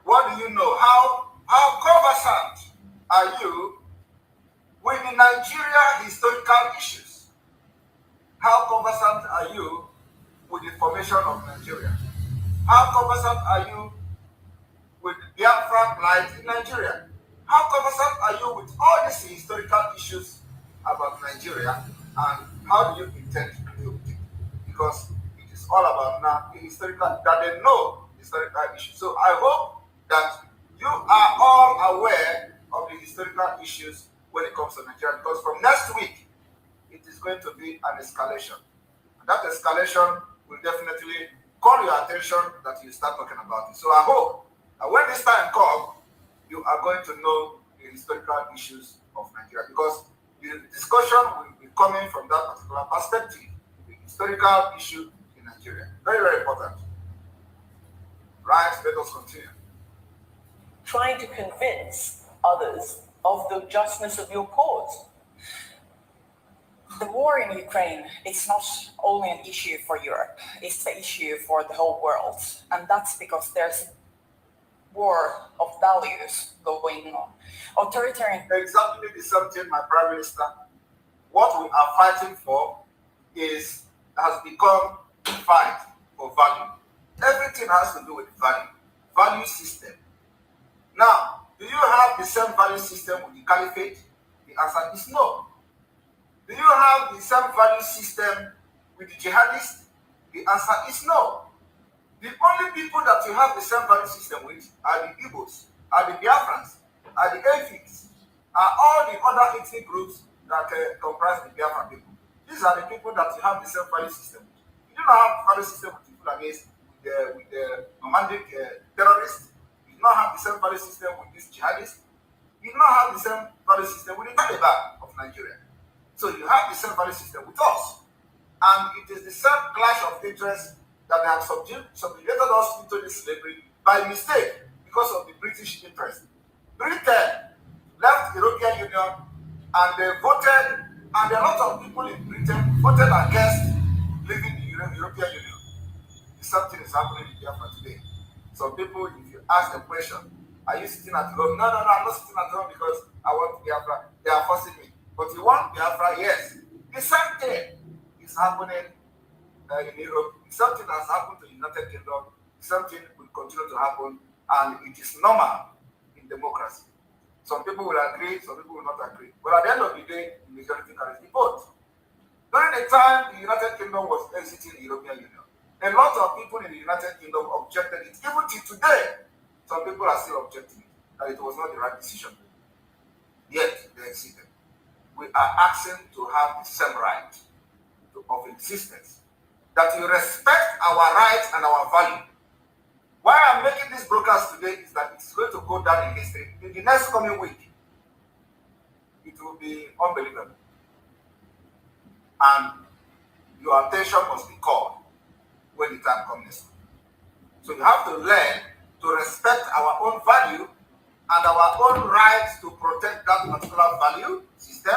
What do you know? How conversant are you with the Nigeria historical issues? How conversant are you with the formation of Nigeria? How conversant are you with the Biafra plight in Nigeria? How conversant are you with all these historical issues about Nigeria, and how do you intend to deal with it? Because it is all about now the historical, that they know historical issues. So I hope that you are all aware of the historical issues when it comes to Nigeria, because from next week, it is going to be an escalation. And that escalation will definitely call your attention that you start talking about it. So I hope that when this time comes, you are going to know the historical issues of Nigeria, because the discussion will be coming from that particular perspective, the historical issue in Nigeria. Very, very important. Right, let us continue. Trying to convince others of the justness of your cause. The war in Ukraine, it's not only an issue for Europe, it's the issue for the whole world. And that's because there's war of values going on. Authoritarian... Exactly the same thing, my Prime Minister. What we are fighting for has become a fight for value. Everything has to do with value system. Now, do you have the same value system with the caliphate? The answer is no. Do you have the same value system with the jihadists? The answer is no. The only people that you have the same value system with are the Igbos, are the Biafrans, are the Efik, are all the other ethnic groups that comprise the Biafran people. These are the people that you have the same value system with. You do not have value system with people against with the nomadic terrorists. You do not have the same value system with these jihadists. You do not have the same value system with the Taliban of Nigeria. So you have the same value system with us. And it is the same clash of interests that they have subjugated us into this slavery by mistake because of the British interest. Britain left the European Union and they voted, and a lot of people in Britain voted against leaving the European Union. Something is happening in Biafra today. Some people, if you ask the question, are you sitting at home? No, I'm not sitting at home because I want Biafra. They are forcing me. But you want Biafra? Yes. The same thing is happening in Europe. Something has happened to the United Kingdom. Something will continue to happen, and it is normal in democracy. Some people will agree, some people will not agree. But at the end of the day, the majority carries the vote. During the time the United Kingdom was exiting the European Union, a lot of people in the United Kingdom objected it. Even till today, some people are still objecting that it was not the right decision. Yet they exited. We are asking to have the same right of existence. That you respect our rights and our value. Why I'm making this broadcast today is that it's going to go down in history. In the next coming week, it will be unbelievable. And your attention must be called when the time comes. So you have to learn to respect our own value and our own rights to protect that particular value system,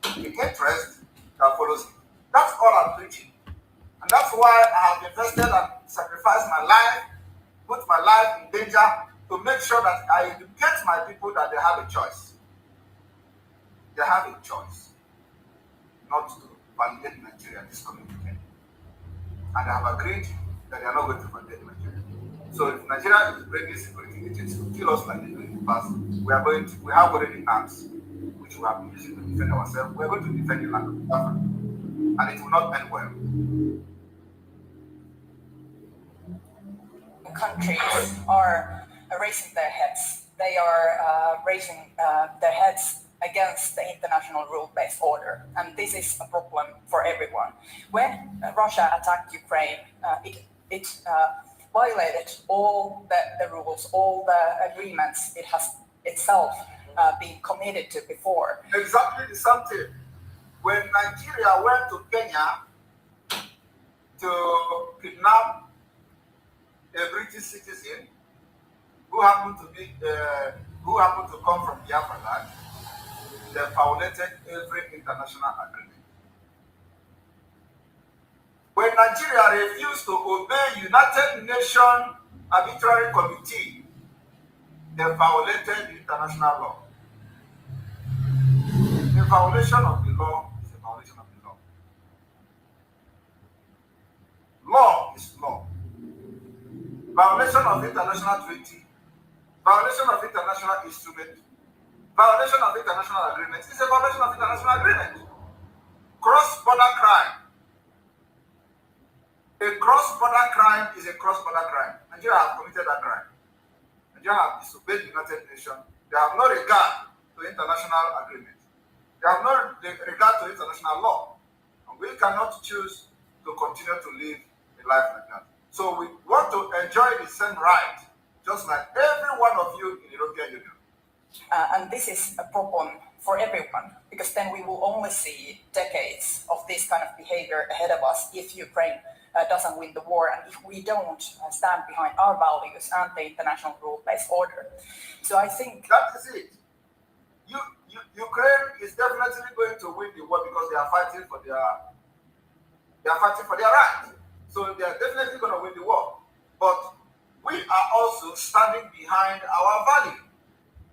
the interest that follows it. That's all I'm preaching. And that's why I have invested and sacrificed my life, put my life in danger to make sure that I educate my people that they have a choice. They have a choice not to validate Nigeria this coming weekend. And they have agreed that they are not going to validate Nigeria. So if Nigeria is bringing security agents to kill us like they do in the past, we have already arms which we have been using to defend ourselves. We are going to defend the land of Africa. And it will not end well. Countries are raising their heads. They are raising their heads against the international rule-based order. And this is a problem for everyone. When Russia attacked Ukraine, it violated all the rules, all the agreements it has itself been committed to before. Exactly the same thing. When Nigeria went to Kenya to kidnap a British citizen who happened to come from Biafra land, they violated every international agreement. When Nigeria refused to obey United Nations Arbitrary Committee, they violated the international law. The violation of the law is a violation of the law. Law is law. Violation of international treaty, violation of international instrument, violation of international agreement is a violation of international agreement. Cross-border crime. A cross-border crime is a cross-border crime. Nigeria have committed that crime. Nigeria have disobeyed the United Nations. They have no regard to international agreement. They have no regard to international law. And we cannot choose to continue to live a life like that. So we want to enjoy the same right, just like every one of you in the European Union. And this is a problem for everyone, because then we will only see decades of this kind of behavior ahead of us if Ukraine doesn't win the war, and if we don't stand behind our values and the international rule-based order. So I think that is it. Ukraine is definitely going to win the war because they are fighting for their right. So they are definitely going to win the war. But we are also standing behind our value.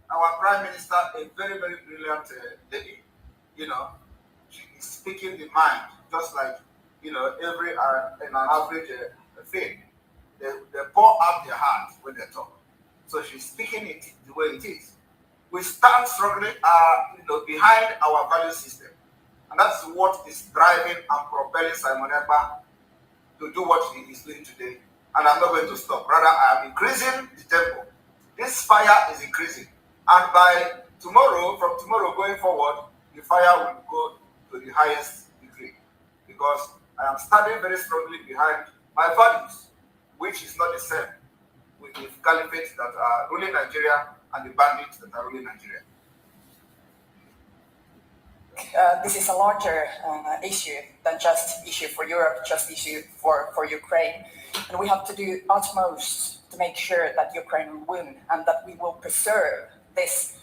Our Prime Minister, a very, very brilliant lady, she is speaking the mind, just like, every in an average thing. They pour out their heart when they talk. So she's speaking it the way it is. We stand struggling, behind our value system. And that's what is driving and propelling Simon Ekpa to do what he is doing today. And I'm not going to stop. Rather, I am increasing the tempo. This fire is increasing. And by tomorrow, from tomorrow going forward, the fire will go to the highest degree. Because I am standing very strongly behind my values, which is not the same with the caliphates that are ruling Nigeria and the bandits that are ruling Nigeria. This is a larger issue than just issue for Europe, just issue for Ukraine. And we have to do utmost to make sure that Ukraine will win and that we will preserve this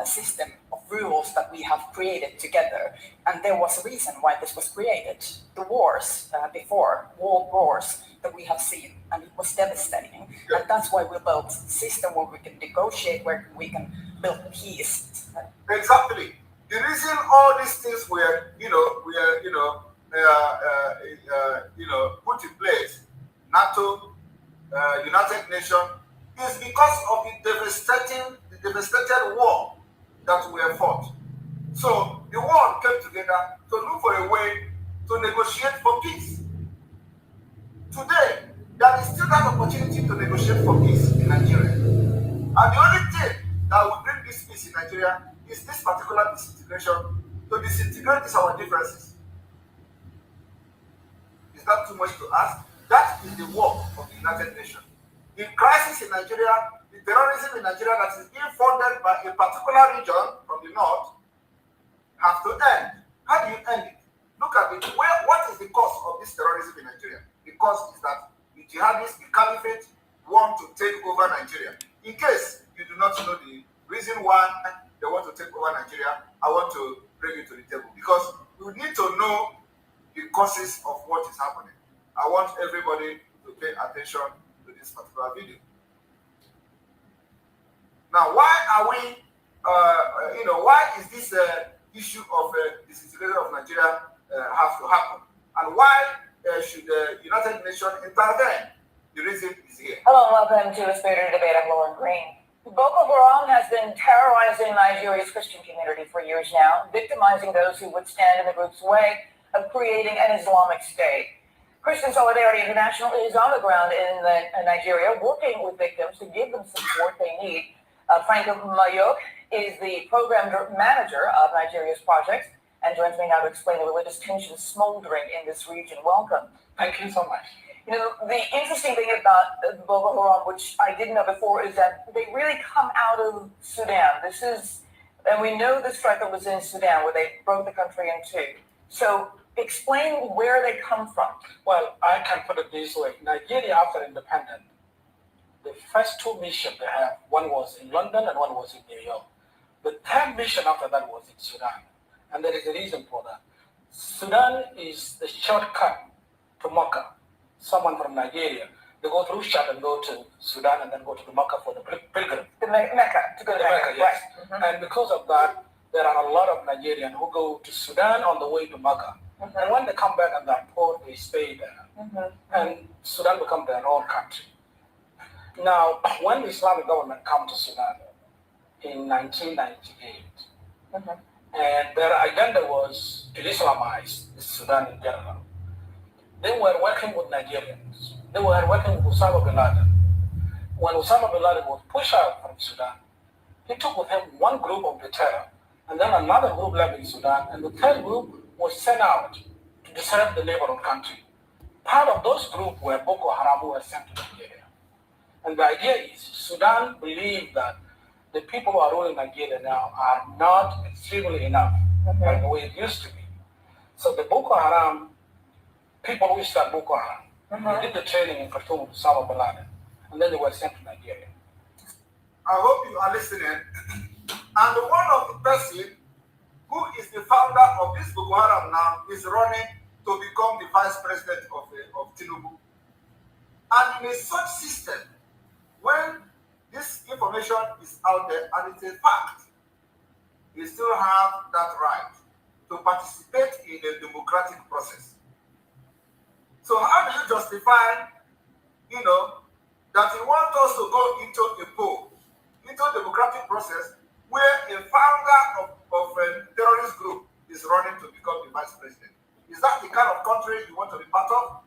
system of rules that we have created together. And there was a reason why this was created. The wars before, world wars that we have seen, and it was devastating. And that's why we built a system where we can negotiate, where we can build peace. Exactly. The reason all these things were, put in place, NATO, United Nations, is because of the devastated war that we have fought. So the world came together to look for a way to negotiate for peace. Today, there is still that opportunity to negotiate for peace in Nigeria. And the only thing that will bring this peace in Nigeria is this particular disintegration, to disintegrate our differences. Is that too much to ask? That is the work of the United Nations. The crisis in Nigeria, the terrorism in Nigeria that is being funded by a particular region from the north, have to end. How do you end it? Look at it. What is the cause of this terrorism in Nigeria? The cause is that the jihadists, the caliphate, want to take over Nigeria. In case you do not know the reason why they want to take over Nigeria, I want to bring it to the table, because we need to know the causes of what is happening. I want everybody to pay attention to this particular video. Now, why are we, why is this issue of disintegration of Nigeria have to happen? And why should the United Nations intervene? The reason is here. Hello and welcome to a spirited debate. I'm Lauren Green. Boko Haram has been terrorizing Nigeria's Christian community for years now, victimizing those who would stand in the group's way of creating an Islamic State. Christian Solidarity International is on the ground in Nigeria, working with victims to give them support they need. Frank Mayok is the program manager of Nigeria's project and joins me now to explain the religious tensions smoldering in this region. Welcome. Thank you so much. The interesting thing about Boko Haram, which I didn't know before, is that they really come out of Sudan. And we know the struggle was in Sudan, where they broke the country in two. So explain where they come from. Well, I can put it this way. Nigeria, after independence, the first two missions they have, one was in London and one was in New York. The third mission after that was in Sudan. And there is a reason for that. Sudan is the shortcut to Mecca. Someone from Nigeria, they go through Chad and go to Sudan and then go to the Mecca for the pilgrim. The Mecca, to go to Mecca, yes. Right. Mm-hmm. And because of that, there are a lot of Nigerians who go to Sudan on the way to Mecca. Mm-hmm. And when they come back at that port, they stay there. and Sudan become their own country. Now, when the Islamic government came to Sudan in 1998, and their agenda was to Islamize Sudan in general, they were working with Nigerians. They were working with Osama bin Laden. When Osama bin Laden was pushed out from Sudan, he took with him one group of the terror, and then another group left in Sudan, and the third group was sent out to disrupt the neighboring country. Part of those groups were Boko Haram, who were sent to Nigeria. And the idea is Sudan believed that the people who are ruling Nigeria now are not extremely enough, like the way it used to be. So the Boko Haram, people who start Boko Haram, they did the training in Khartoum with Osama bin Laden, and then they were sent to Nigeria. I hope you are listening. And one of the person who is the founder of this Boko Haram now is running to become the vice president of Tinubu. And in a such system, when this information is out there and it's a fact, you still have that right to participate in a democratic process. So how do you justify, that you want us to go into a poll, into a democratic process where a founder of a terrorist group is running to become the vice president? Is that the kind of country you want to be part of?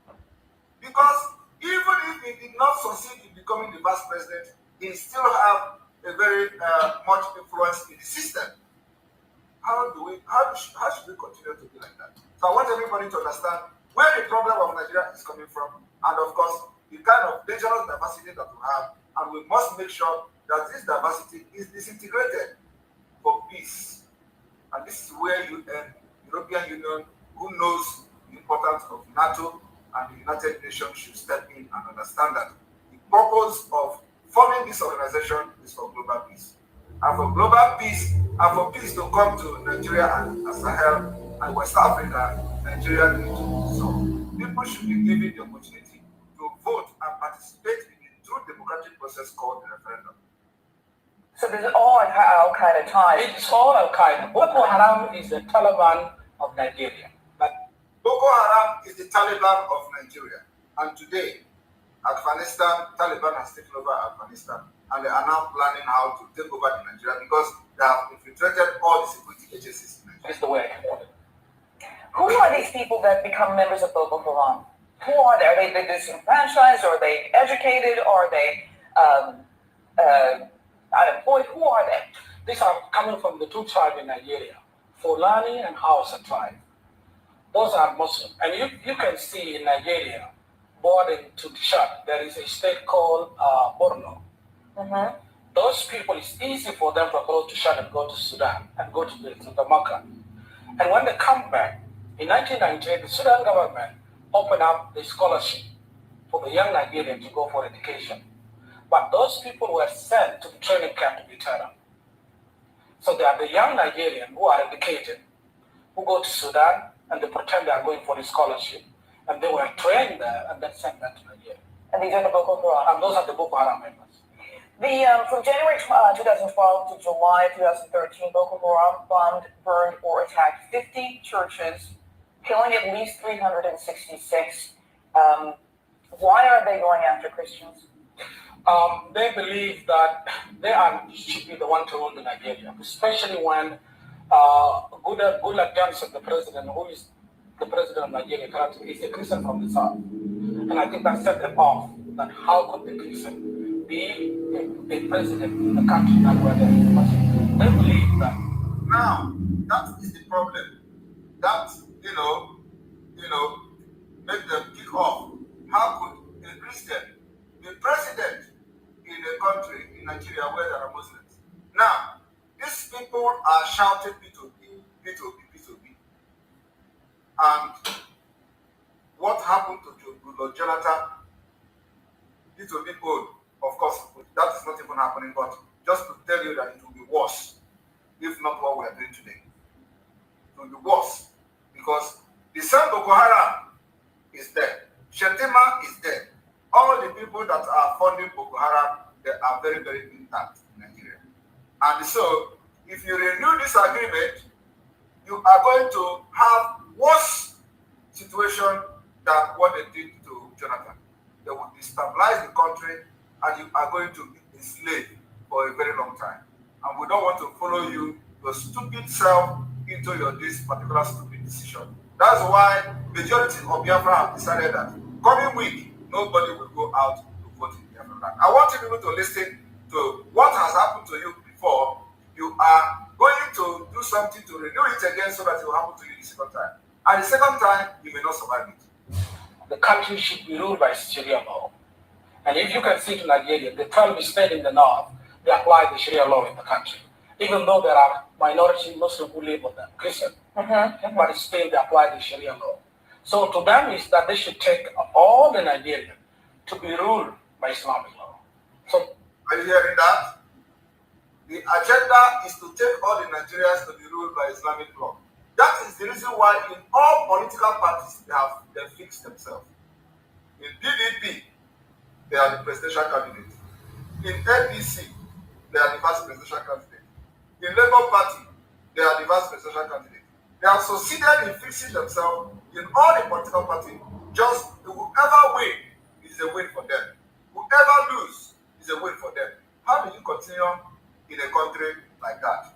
Because even if he did not succeed in becoming the vice president, he still have a very much influence in the system. How should we continue to be like that? So I want everybody to understand where the problem of Nigeria is coming from, and of course, the kind of dangerous diversity that we have, and we must make sure that this diversity is disintegrated for peace. And this is where European Union, who knows the importance of NATO and the United Nations, should step in and understand that the purpose of forming this organization is for global peace. And for global peace, and for peace to come to Nigeria and Sahel and West Africa, Nigeria needs to. So people should be given the opportunity to vote and participate in the true democratic process called the referendum. So there's all Al-Qaeda ties. It's all Al-Qaeda. Boko Haram is the Taliban of Nigeria. Boko Haram is the Taliban of Nigeria. And today, Afghanistan, Taliban has taken over Afghanistan, and they are now planning how to take over Nigeria because they have infiltrated all the security agencies in Nigeria. That's the way I can put it. Who are these people that become members of Boko Haram? Who are they? Are they disenfranchised? Or are they educated? Or are they unemployed? Who are they? These are coming from the two tribes in Nigeria, Fulani and Hausa tribe. Those are Muslim. And you can see in Nigeria, bordering to the Chad, there is a state called Borno. Those people, it's easy for them to go to Chad and go to Sudan and go to the Makkah. And when they come back, in 1998, the Sudan government opened up the scholarship for the young Nigerians to go for education. But those people were sent to the training camp to be terror. So they are the young Nigerians who are educated, who go to Sudan and they pretend they are going for the scholarship. And they were trained there and then sent back to Nigeria. And these are the Boko Haram? And those are the Boko Haram members. From January 2012 to July 2013, Boko Haram bombed, burned, or attacked 50 churches, killing at least 366. Why are they going after Christians? They believe that they should be the one to rule in Nigeria, especially when Goodluck Johnson, the president, who is the president of Nigeria currently, is a Christian from the south. And I think that set them off, that how could the Christian be a president in a country that where there is Muslim? They believe that. Now, that is the problem. That, make them kick off. How could a Christian be president in a country, in Nigeria, where there are Muslims? Now, these people are shouting P2P, P2P, P2P. And what happened to Jonathan? P2P code, of course, that is not even happening, but just to tell you that it will be worse, if not what we are doing today. It will be worse, because the same Boko Haram is there. Shetima is there. All the people that are funding Boko Haram, they are very, very intact in Nigeria. And so, if you renew this agreement, you are going to have worse situation than what they did to Jonathan. They will destabilize the country and you are going to be enslaved for a very long time. And we don't want to follow you, your stupid self, into this particular stupid decision. That's why majority of Biafra have decided that coming week, nobody will go out to vote in Biafra land. I want you people to listen to what has happened to you before. You are going to do something to renew it again so that it will happen to you the second time. And the second time, you may not survive it. The country should be ruled by Sharia law. And if you can see to Nigeria, the 12 states in the north, they apply the Sharia law in the country. Even though there are minority Muslims who live with them, Christian, but still they apply the Sharia law. So to them is that they should take all the Nigerians to be ruled by Islamic law. So are you hearing that? The agenda is to take all the Nigerians to be ruled by Islamic law. That is the reason why in all political parties they fixed themselves. In PDP, they are the presidential candidate. In APC, they are the vice presidential candidate. In Labour Party, they are the vice presidential candidate. They have succeeded in fixing themselves in all the political parties. Just whoever win is a win for them. Whoever lose is a win for them. How do you continue in a country like that?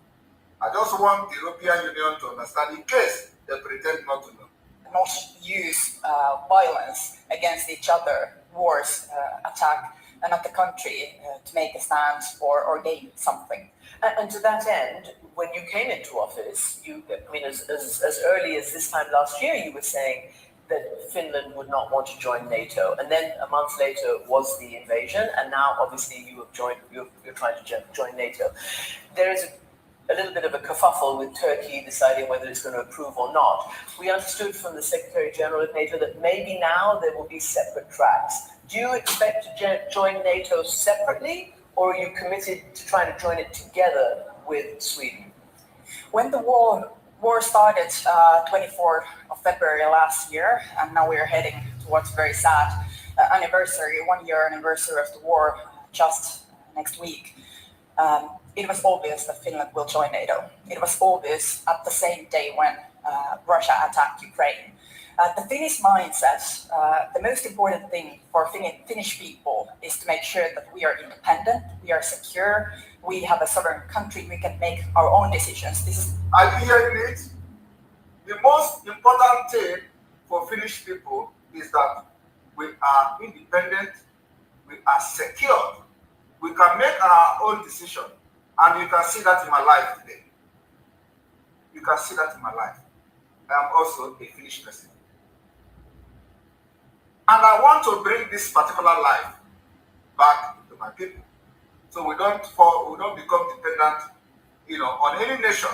I just want the European Union to understand, in case they pretend not to know. Not use violence against each other, wars, attack another country to make a stand or gain something. And to that end, when you came into office, as early as this time last year, you were saying that Finland would not want to join NATO, and then a month later was the invasion, and now obviously you're trying to join NATO. There is a little bit of a kerfuffle with Turkey deciding whether it's going to approve or not. We understood from the Secretary General of NATO that maybe now there will be separate tracks. Do you expect to join NATO separately, or are you committed to trying to join it together with Sweden? When the war started 24th of February last year, and now we're heading towards a very sad anniversary, 1 year anniversary of the war just next week, it was obvious that Finland will join NATO. It was obvious at the same day when Russia attacked Ukraine. The Finnish mindset, the most important thing for Finnish people is to make sure that we are independent, we are secure, we have a sovereign country, we can make our own decisions. Are you hearing it? The most important thing for Finnish people is that we are independent, we are secure, we can make our own decision. And you can see that in my life today. You can see that in my life. I am also a Finnish person. And I want to bring this particular life back to my people. So we don't become dependent, on any nation.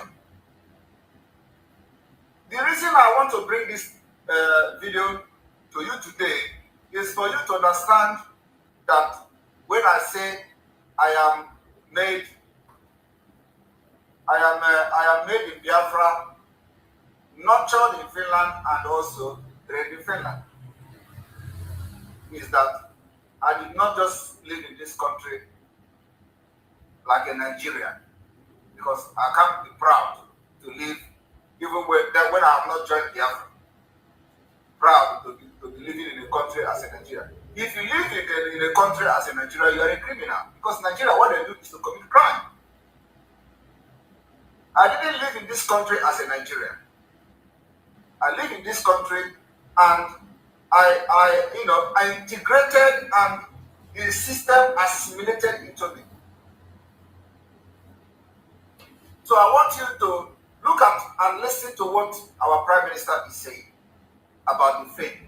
The reason I want to bring this video to you today is for you to understand that when I say I am made in Biafra, nurtured in Finland, and also trained in Finland, is that I did not just live in this country like a Nigerian, because I can't be proud to live even when I have not joined Biafra. Proud to be living in a country as a Nigerian. If you live in a country as a Nigerian, you are a criminal, because Nigeria, what they do is to commit crime. I didn't live in this country as a Nigerian. I live in this country, and I integrated, and the system assimilated into me. So I want you to look at and listen to what our Prime Minister is saying about the faith,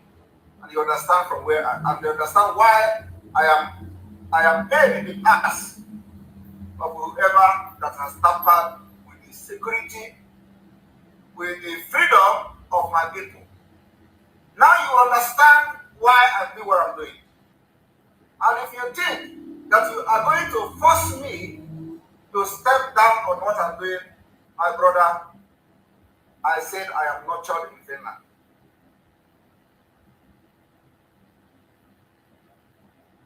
and you understand from where and you understand why I am paid in the ass of whoever that has tampered with the security, with the freedom of my people. Now you understand why I do what I'm doing. And if you think that you are going to force me to step down on what I'm doing, my brother, I said I am nurtured in Finland.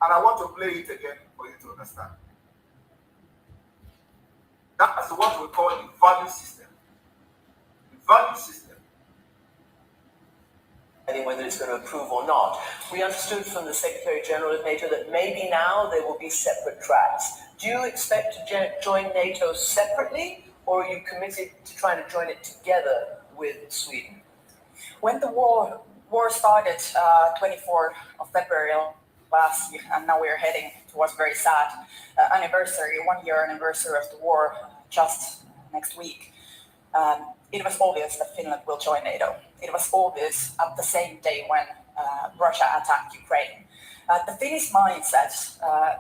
And I want to play it again for you to understand. That's what we call the value system. The value system. whether it's going to approve or not. We understood from the Secretary General of NATO that maybe now there will be separate tracks. Do you expect to join NATO separately, or are you committed to trying to join it together with Sweden? When the war started, 24th of February last year, and now we're heading towards very sad anniversary, 1 year anniversary of the war, just next week. It was obvious that Finland will join NATO. It was obvious at the same day when Russia attacked Ukraine. The Finnish mindset,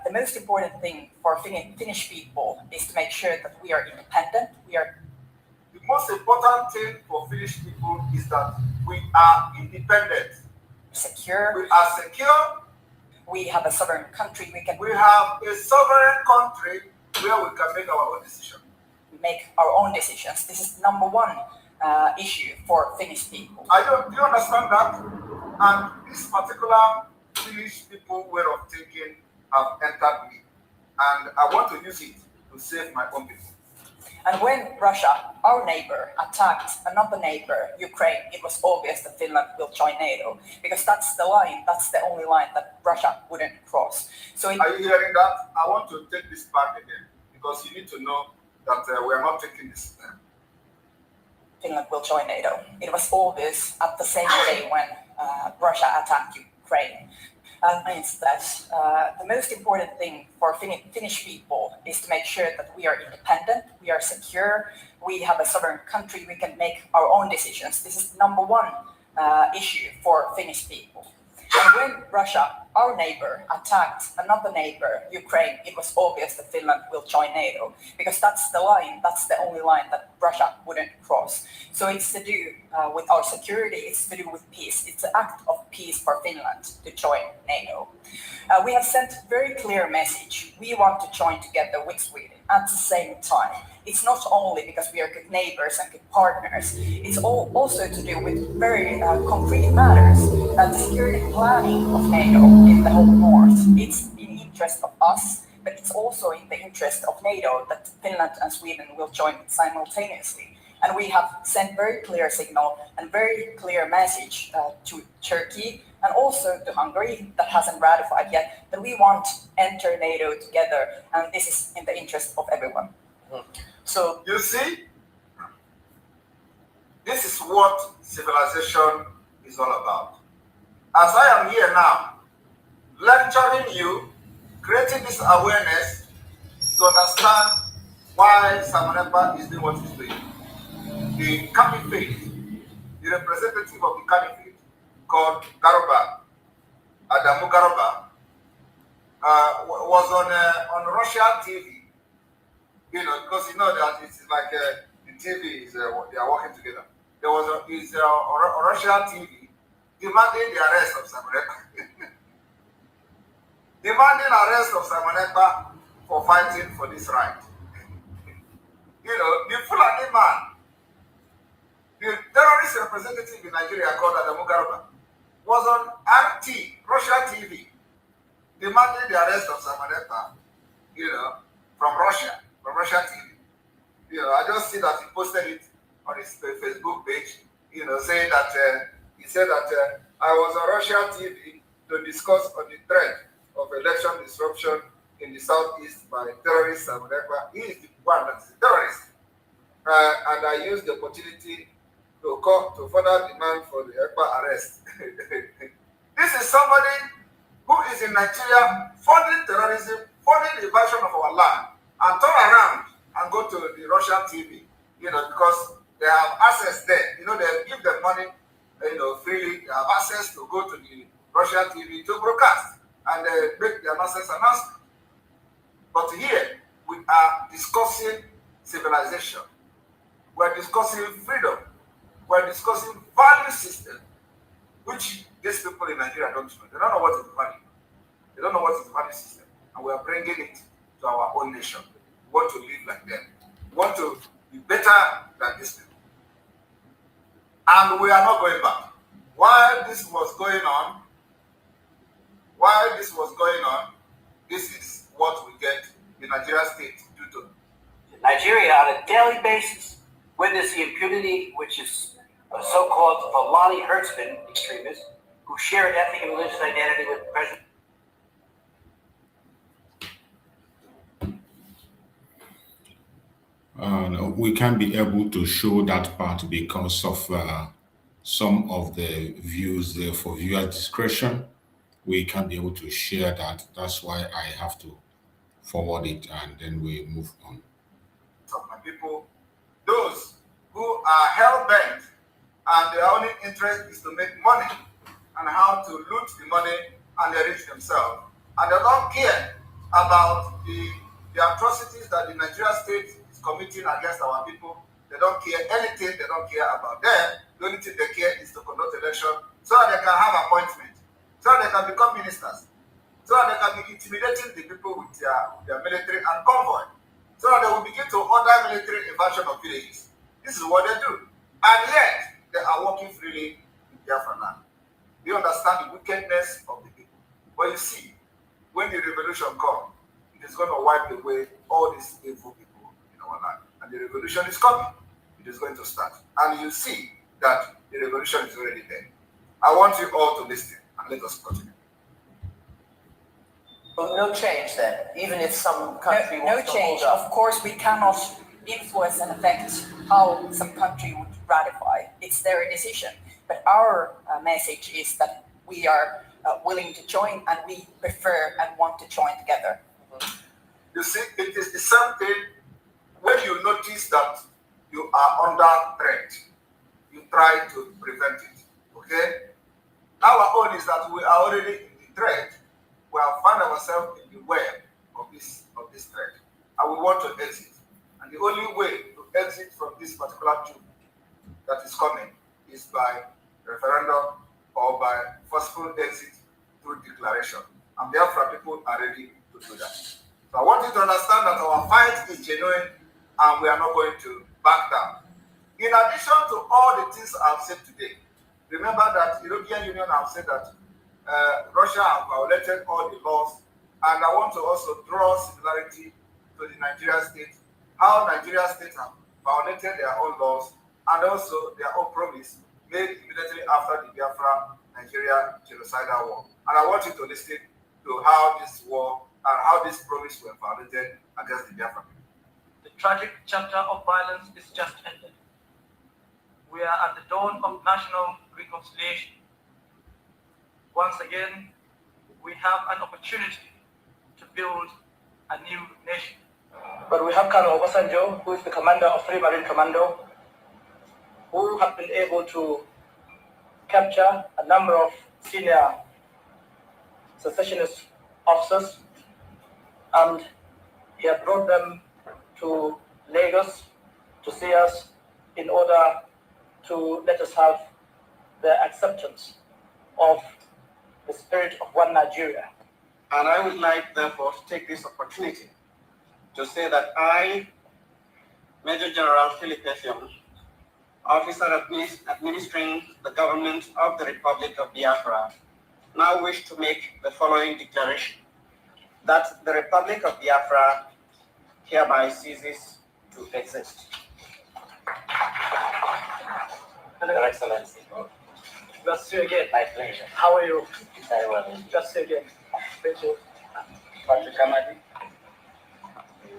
the most important thing for Finnish people is to make sure that we are independent. The most important thing for Finnish people is that we are independent. Secure. We are secure. We have a sovereign country. We have a sovereign country where we can make our own decisions. We make our own decisions. This is number one issue for Finnish people. Do you understand that? And this particular Finnish people way of thinking have entered me. And I want to use it to save my own people. And when Russia, our neighbor, attacked another neighbor, Ukraine, it was obvious that Finland will join NATO, because that's the line, that's the only line that Russia wouldn't cross. So are you hearing that? I want to take this back again, because you need to know that we are not taking this. Finland will join NATO. It was obvious at the same day when Russia attacked Ukraine. That means that the most important thing for Finnish people is to make sure that we are independent, we are secure, we have a sovereign country, we can make our own decisions. This is number one issue for Finnish people. And when Russia, our neighbor, attacked another neighbor, Ukraine, it was obvious that Finland will join NATO, because that's the line, that's the only line that Russia wouldn't cross. So it's to do with our security, it's to do with peace. It's an act of peace for Finland to join NATO. We have sent a very clear message. We want to join together with Sweden at the same time. It's not only because we are good neighbors and good partners, it's also to do with very concrete matters. The security planning of NATO in the whole north, it's in the interest of us, but it's also in the interest of NATO that Finland and Sweden will join simultaneously. And we have sent very clear signal and very clear message to Turkey and also to Hungary that hasn't ratified yet, that we want to enter NATO together, and this is in the interest of everyone. So you see, this is what civilization is all about. As I am here now, lecturing you, creating this awareness to understand why Simon Ekpa is doing what he's doing. The caliphate, the representative of the caliphate, called Garuba, Adamu Garuba, was on Russian TV. You know, because you know that it's like the TV is they are working together. There was a Russian TV demanding the arrest of Simon Ekpa. Demanding arrest of Simon Ekpa for fighting for this right. You know, the Fulani man, the terrorist representative in Nigeria called Adamu Garuba, was on RT, Russia TV, demanding the arrest of Simon Ekpa, you know, from Russia TV. You know, I just see that he posted it on his Facebook page, you know, saying that he said that I was on Russia TV to discuss on the threat of election disruption in the southeast by terrorist Simon Ekpa. He is the one that's the terrorist. And I used the opportunity to further demand for the Ekpa arrest. This is somebody who is in Nigeria funding terrorism, funding the invasion of our land, and turn around and go to the Russian TV, you know, because they have access there. You know, they give them money, you know, freely. They have access to go to the Russian TV to broadcast and make their nonsense announcement. But here, we are discussing civilization. We're discussing freedom. We're discussing value system, which these people in Nigeria don't know. They don't know what is value. They don't know what is value system. And we are bringing it to our own nation. We want to live like them. We want to be better than these people. And we are not going back. While this was going on, this is what we get the Nigeria state due to. Nigeria, on a daily basis, witness the impunity which is so-called Fulani herdsmen extremists who shared ethnic and religious identity with President. We can't be able to show that part because of some of the views there for viewer discretion. We can't be able to share that. That's why I have to forward it and then we move on. My people, those who are hell-bent and their only interest is to make money and how to loot the money and enrich themselves. And they don't care about the atrocities that the Nigerian state is committing against our people. They don't care anything. They don't care about them. The only thing they care is to conduct election so that they can have appointments, so that they can become ministers, so that they can be intimidating the people with their military and convoy, so that they will begin to order military invasion of villages. This is what they do. And yet, they are working freely in Biafra land. They understand the wickedness of the people. But you see, when the revolution comes, it is going to wipe away all these evil people in our land. And the revolution is coming. It is going to start. And you see that the revolution is already there. I want you all to listen and let us continue. Well, no change then, even if some country no wants to change. hold up. Of course, we cannot influence and affect how some country would ratify. It's their decision. But our message is that we are willing to join and we prefer and want to join together. You see, it is the same thing when you notice that you are under threat. You try to prevent it. Okay? Our own is that we are already in the threat. We have found ourselves in the web of this threat. And we want to exit. And the only way to exit from this particular tube that is coming is by referendum or by forceful exit through declaration. And therefore people are ready to do that. So I want you to understand that our fight is genuine and we are not going to back down. In addition to all the things I've said today, remember that the European Union have said that Russia have violated all the laws, and I want to also draw similarity to the Nigerian state, how Nigerian state have violated their own laws and also their own promise made immediately after the Biafra Nigeria genocidal war. And I want you to listen to how this war and how this promise were violated against the Biafra people. The tragic chapter of violence is just ended. We are at the dawn of national reconciliation. Once again, we have an opportunity to build a new nation. But we have Kanu, who is the commander of 3 Marine Commando, who have been able to capture a number of senior secessionist officers, and he has brought them to Lagos to see us in order to let us have the acceptance of the spirit of one Nigeria. And I would like, therefore, to take this opportunity to say that I, Major General Philip Ethium, officer administering the government of the Republic of Biafra, now wish to make the following declaration: that the Republic of Biafra hereby ceases to exist. Your Excellency. Let's see again. My pleasure. How are you? Very well. Let's see again. Thank you. Patrick Amadi.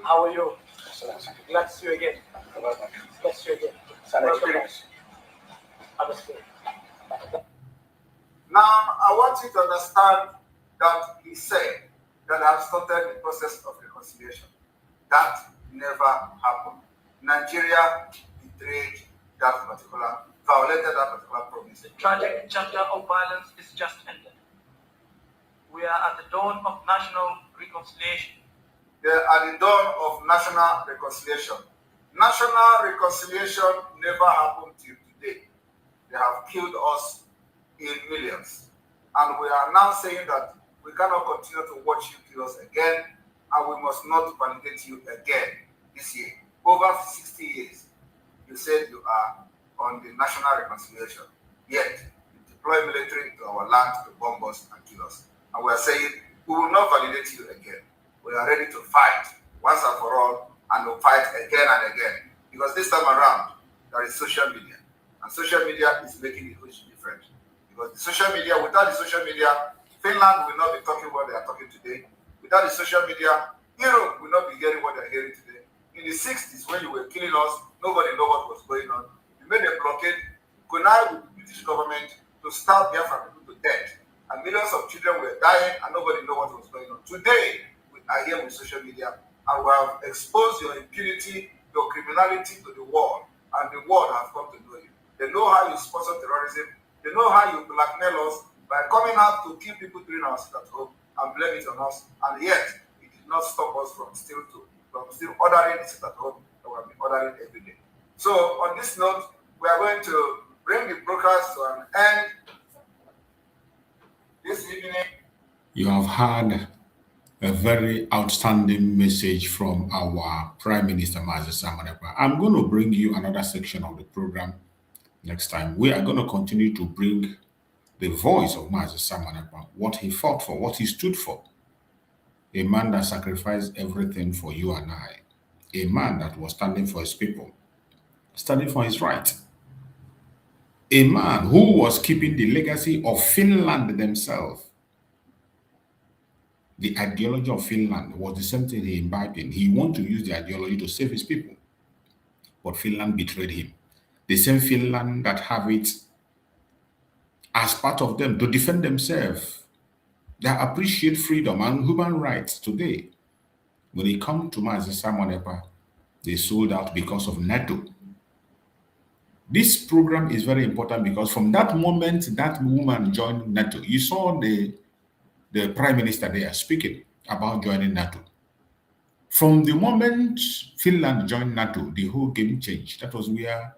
How are you? Excellency. Let's see again. Let's see again. It's an experience. Understood. Now, I want you to understand that he said that I have started the process of reconciliation. That never happened. Nigeria betrayed that particular, violated that particular promise. The tragic chapter of violence is just ended. We are at the dawn of national reconciliation. They are at the dawn of national reconciliation. National reconciliation never happened till today. They have killed us in millions. And we are now saying that we cannot continue to watch you kill us again, and we must not validate you again this year. Over 60 years, you said you are on the national reconciliation, yet you deploy military into our land to bomb us and kill us. And we are saying we will not validate you again. We are ready to fight once and for all, and we'll fight again and again. Because this time around, there is social media. And social media is making a huge difference. Because the social media, without the social media, Finland will not be talking what they are talking today. Without the social media, Europe will not be hearing what they are hearing today. In the 60s, when you were killing us, nobody knew what was going on. You made a blockade, connived with the British government to starve Biafran people to death. And millions of children were dying and nobody knew what was going on. Today, we are here with social media and we have exposed your impunity, your criminality to the world. And the world has come to know you. They know how you sponsor terrorism. They know how you blackmail us by coming out to kill people during our sit at home and blame it on us. And yet, it did not stop us from still ordering the sit at home that we have been ordering every day. So, on this note, we are going to bring the broadcast to an end this evening. You have had a very outstanding message from our Prime Minister, Mazi Simon Ekpa. I'm going to bring you another section of the program next time. We are going to continue to bring the voice of Mazi Simon Ekpa, what he fought for, what he stood for. A man that sacrificed everything for you and I. A man that was standing for his people, standing for his right. A man who was keeping the legacy of Finland themselves. The ideology of Finland was the same thing he imbibed in. He wanted to use the ideology to save his people. But Finland betrayed him. The same Finland that have it as part of them to defend themselves. They appreciate freedom and human rights today. When it comes to Mazi Simon Ekpa, they sold out because of NATO. This program is very important because from that moment that woman joined NATO, you saw the Prime Minister there speaking about joining NATO. From the moment Finland joined NATO, the whole game changed. That was where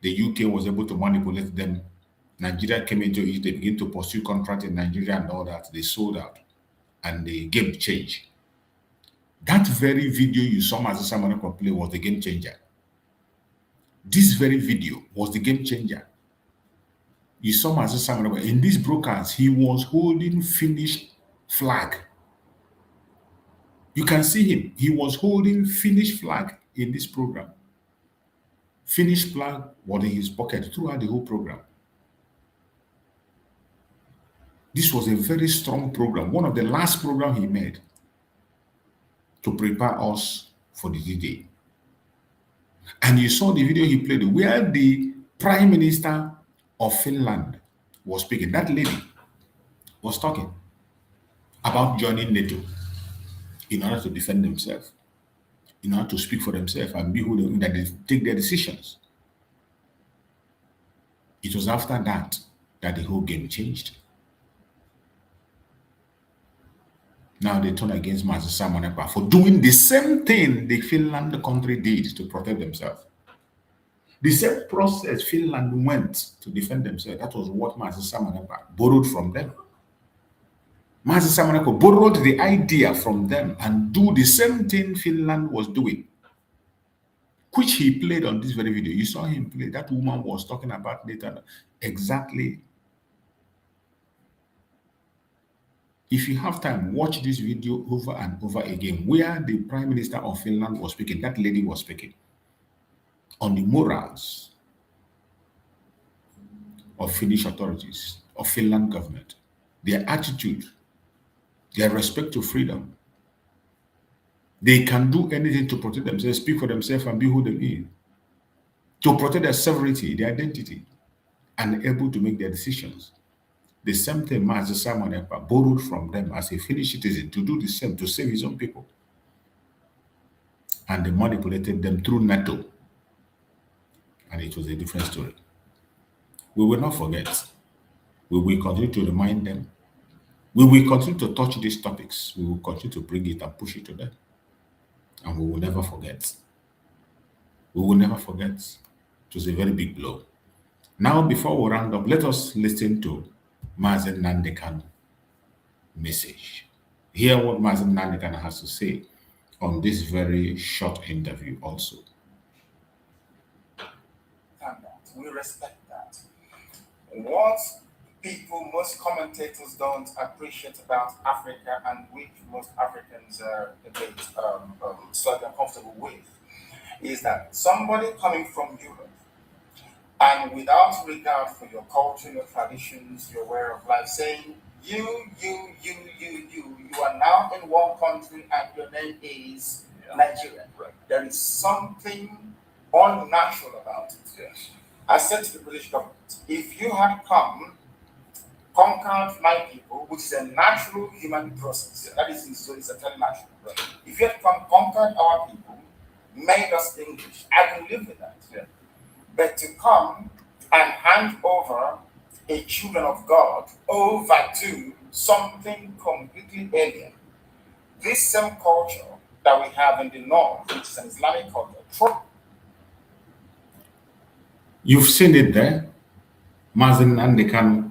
the UK was able to manipulate them. Nigeria came into it, they began to pursue contracts in Nigeria and all that. They sold out and the game changed. That very video you saw Mazi Simon Ekpa play was the game changer. This very video was the game changer. You saw Mazi Simon Ekpa in this broadcast, he was holding Finnish flag. You can see him. He was holding Finnish flag in this program. Finnish flag was in his pocket throughout the whole program. This was a very strong program, one of the last programs he made to prepare us for the D-Day. And you saw the video he played where the Prime Minister of Finland was speaking. That lady was talking about joining NATO in order to defend themselves, in order to speak for themselves and be who that they take their decisions. It was after that that the whole game changed. Now they turn against Mazi Simon Ekpa for doing the same thing the Finland country did to protect themselves. The same process Finland went to defend themselves. That was what Mazi Simon Ekpa borrowed from them. Mazi Simon Ekpa borrowed the idea from them and do the same thing Finland was doing, which he played on this very video. You saw him play. That woman was talking about later. Exactly. If you have time, watch this video over and over again, where the Prime Minister of Finland was speaking. That lady was speaking on the morals of Finnish authorities, of Finland government, their attitude, their respect to freedom. They can do anything to protect themselves, speak for themselves, and be who they are, to protect their sovereignty, their identity, and able to make their decisions. The same thing Mazi Simon Ekpa borrowed from them as a Finnish citizen to do the same, to save his own people. And they manipulated them through NATO. And it was a different story. We will not forget. We will continue to remind them. We will continue to touch these topics. We will continue to bring it and push it to them. And we will never forget. We will never forget. It was a very big blow. Now, before we round up, let us listen to Mazi Nnamdi Kanu message. Hear what Mazi Nnamdi Kanu has to say on this very short interview also. And we respect that. What people, most commentators don't appreciate about Africa, and which most Africans are a bit slightly uncomfortable with, is that somebody coming from Europe and without regard for your culture, your traditions, your way of life, saying, you are now in one country and your name is Nigeria. Right. There is something unnatural about it. Yes. I said to the British government, if you had come, conquered my people, which is a natural human process, that is it's a very natural. Right. If you had come, conquered our people, made us English, I can live with that. Yeah. But to come and hand over a children of God over to something completely alien, this same culture that we have in the north, which is an Islamic culture. You've seen it there. Nnamdi Kanu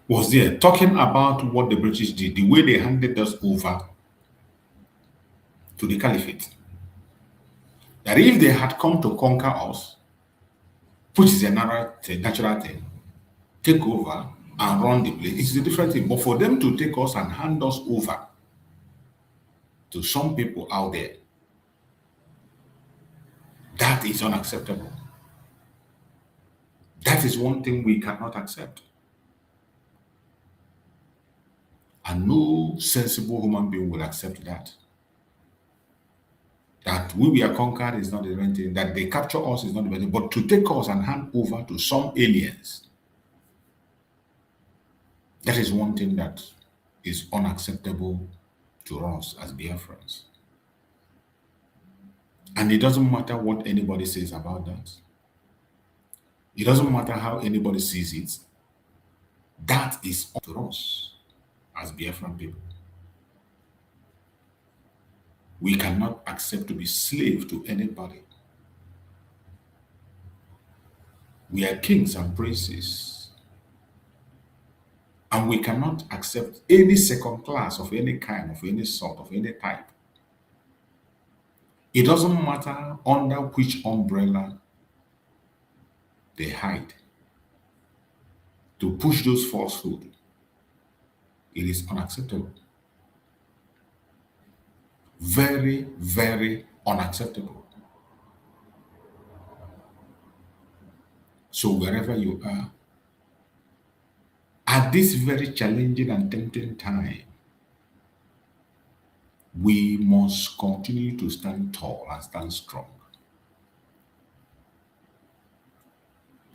was there talking about what the British did, the way they handed us over to the caliphate. That if they had come to conquer us, which is a natural thing, take over and run the place, it's a different thing. But for them to take us and hand us over to some people out there, that is unacceptable. That is one thing we cannot accept. And no sensible human being will accept that. That we are conquered is not the right thing, that they capture us is not the right thing, but to take us and hand over to some aliens, that is one thing that is unacceptable to us as Biafrans. And it doesn't matter what anybody says about that. It doesn't matter how anybody sees it. That is up to us as Biafran people. We cannot accept to be slave to anybody. We are kings and princes. And we cannot accept any second class of any kind, of any sort, of any type. It doesn't matter under which umbrella they hide to push those falsehoods. It is unacceptable. Very, very unacceptable. So wherever you are, at this very challenging and tempting time, we must continue to stand tall and stand strong.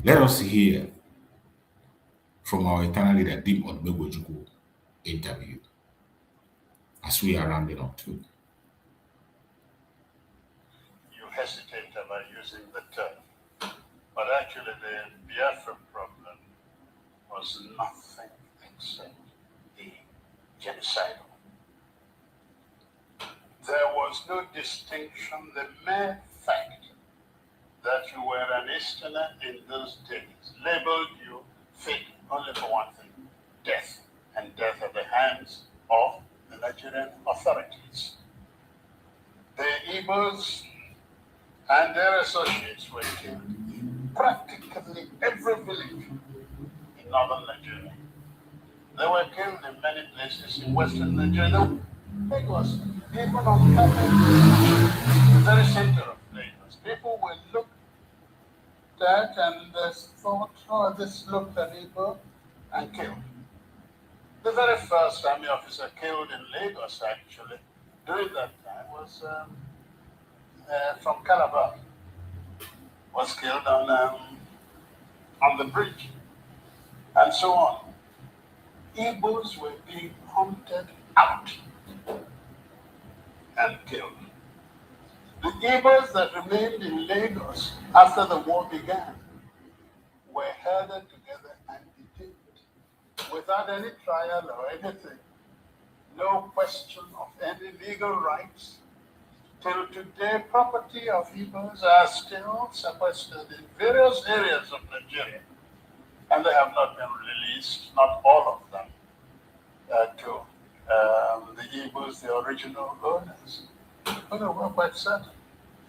Let us hear from our eternal leader, Dim Odumegwu interview, as we are rounding up too. You hesitate about using the term, but actually the Biafran problem was nothing except the genocidal. There was no distinction. The mere fact that you were an Easterner in those days labeled you fit only for one thing: death, and death at the hands of the Nigerian authorities. The Igbos and their associates were killed in practically every village in northern Nigeria. They were killed in many places in western Nigeria. Lagos, even on the very center of Lagos, people will look at and thought, oh, this looked at Igbo, and killed. The very first army officer killed in Lagos, actually, during that time was from Calabar. Was killed on the bridge, and so on. Igbos were being hunted out and killed. The Igbos that remained in Lagos after the war began were herded together and detained without any trial or anything. No question of any legal rights. Till today, property of Igbos are still sequestered in various areas of Nigeria, and they have not been released, not all of them, to the Igbos, the original owners. But we're quite certain.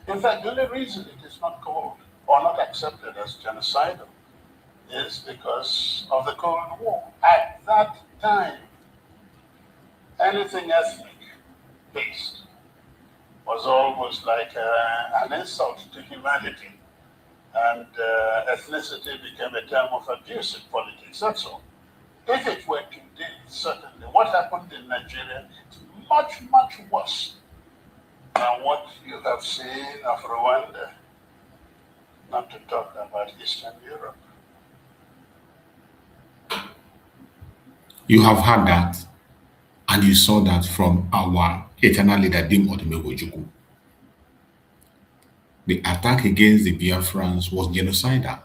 In fact, the only reason it is not called or not accepted as genocidal is because of the Cold War. At that time, anything ethnic-based was almost like an insult to humanity. and ethnicity became a term of abuse in politics. That's all. If it were today, certainly, what happened in Nigeria is much, much worse than what you have seen of Rwanda, not to talk about Eastern Europe. You have heard that, and you saw that from our eternal leader, Dim Odumegwu. The attack against the Biafrans was genocidal.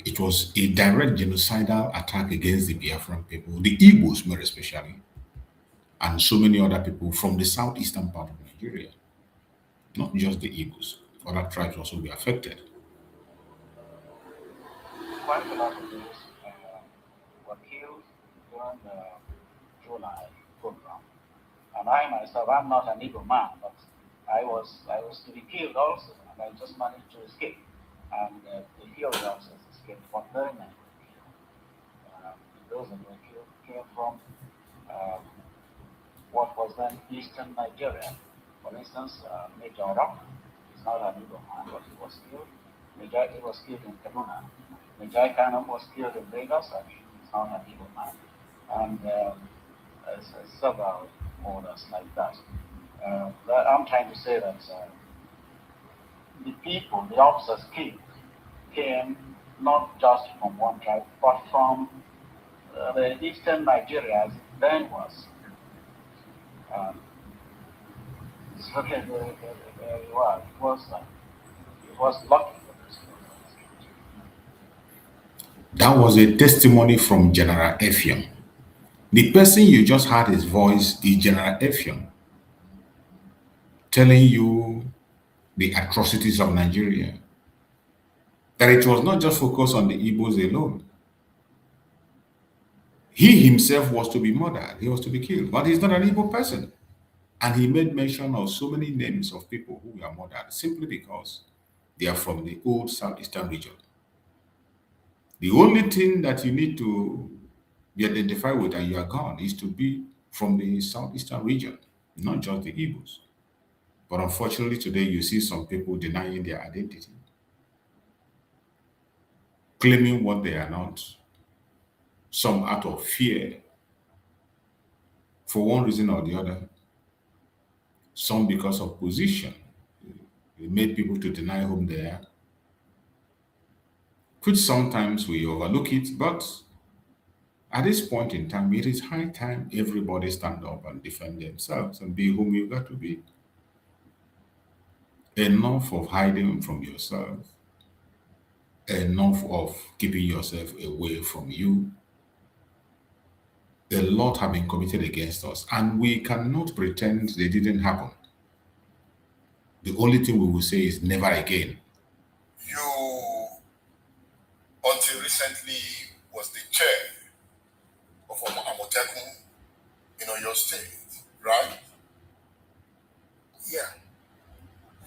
It was a direct genocidal attack against the Biafran people, the Igbos more especially, and so many other people from the southeastern part of Nigeria. Not just the Igbos, other tribes also were affected. Quite a lot of those were killed during the July program. And I myself, I'm not an Igbo man, but I was to be killed also, and I just managed to escape. And the few of us escaped from very many. Those that were killed came from what was then eastern Nigeria. For instance, Major Rock is not an Igbo man, but he was killed. He was killed in Kanu. Major Kanu was killed in Lagos, and he's not an Igbo man. And several others like that. I'm trying to say that the people, the officers killed, came not just from one tribe, but from the eastern Nigeria as it then was. It was lucky for this. That was a testimony from General Effiong. The person you just heard his voice is General Effiong, telling you the atrocities of Nigeria. That it was not just focused on the Igbos alone. He himself was to be murdered, he was to be killed, but he's not an Igbo person. And he made mention of so many names of people who were murdered simply because they are from the old southeastern region. The only thing that you need to be identified with and you are gone is to be from the southeastern region, not just the Igbos. But unfortunately today you see some people denying their identity, claiming what they are not, some out of fear for one reason or the other, some because of position. It made people to deny whom they are, which sometimes we overlook it, but at this point in time, it is high time everybody stand up and defend themselves and be whom you got to be. Enough of hiding from yourself, enough of keeping yourself away from you. A lot have been committed against us, and we cannot pretend they didn't happen. The only thing we will say is never again. You, until recently, was the chair of Amotekun in your state, right? Yeah,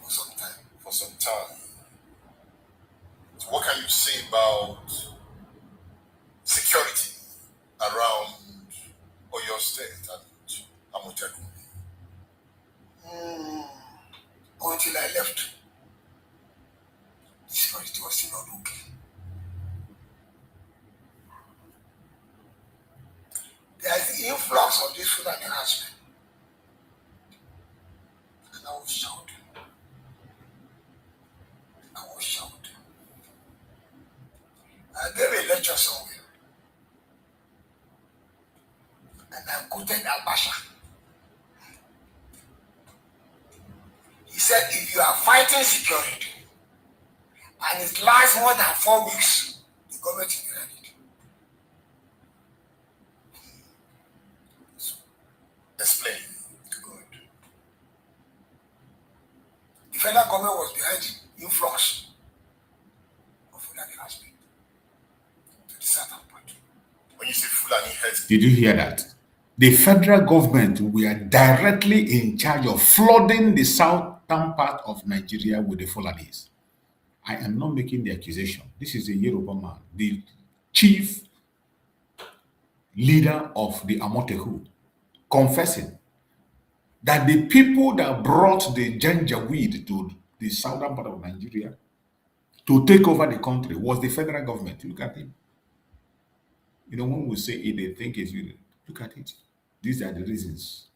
for some time. So what can you say about security around your state and Amotekun? Until I left, the security was still not okay. There is the influx of this food and harassment. And I was shouting. I gave a lecture somewhere. And I quoted Abasha. He said, if you are fighting security and it lasts more than 4 weeks, the government is behind it. Explain. Good. The federal government was behind the influx of Fulani harassment to the southern part. When you say Fulani heads, did you hear that? The federal government were directly in charge of flooding the southern part of Nigeria with the Fulanis. I am not making the accusation. This is a Yoruba man, the chief leader of the Amotekun, confessing that the people that brought the ginger weed to the southern part of Nigeria to take over the country was the federal government. Look at it. You know, when we say it, they think it's you. Look at it. These are the reasons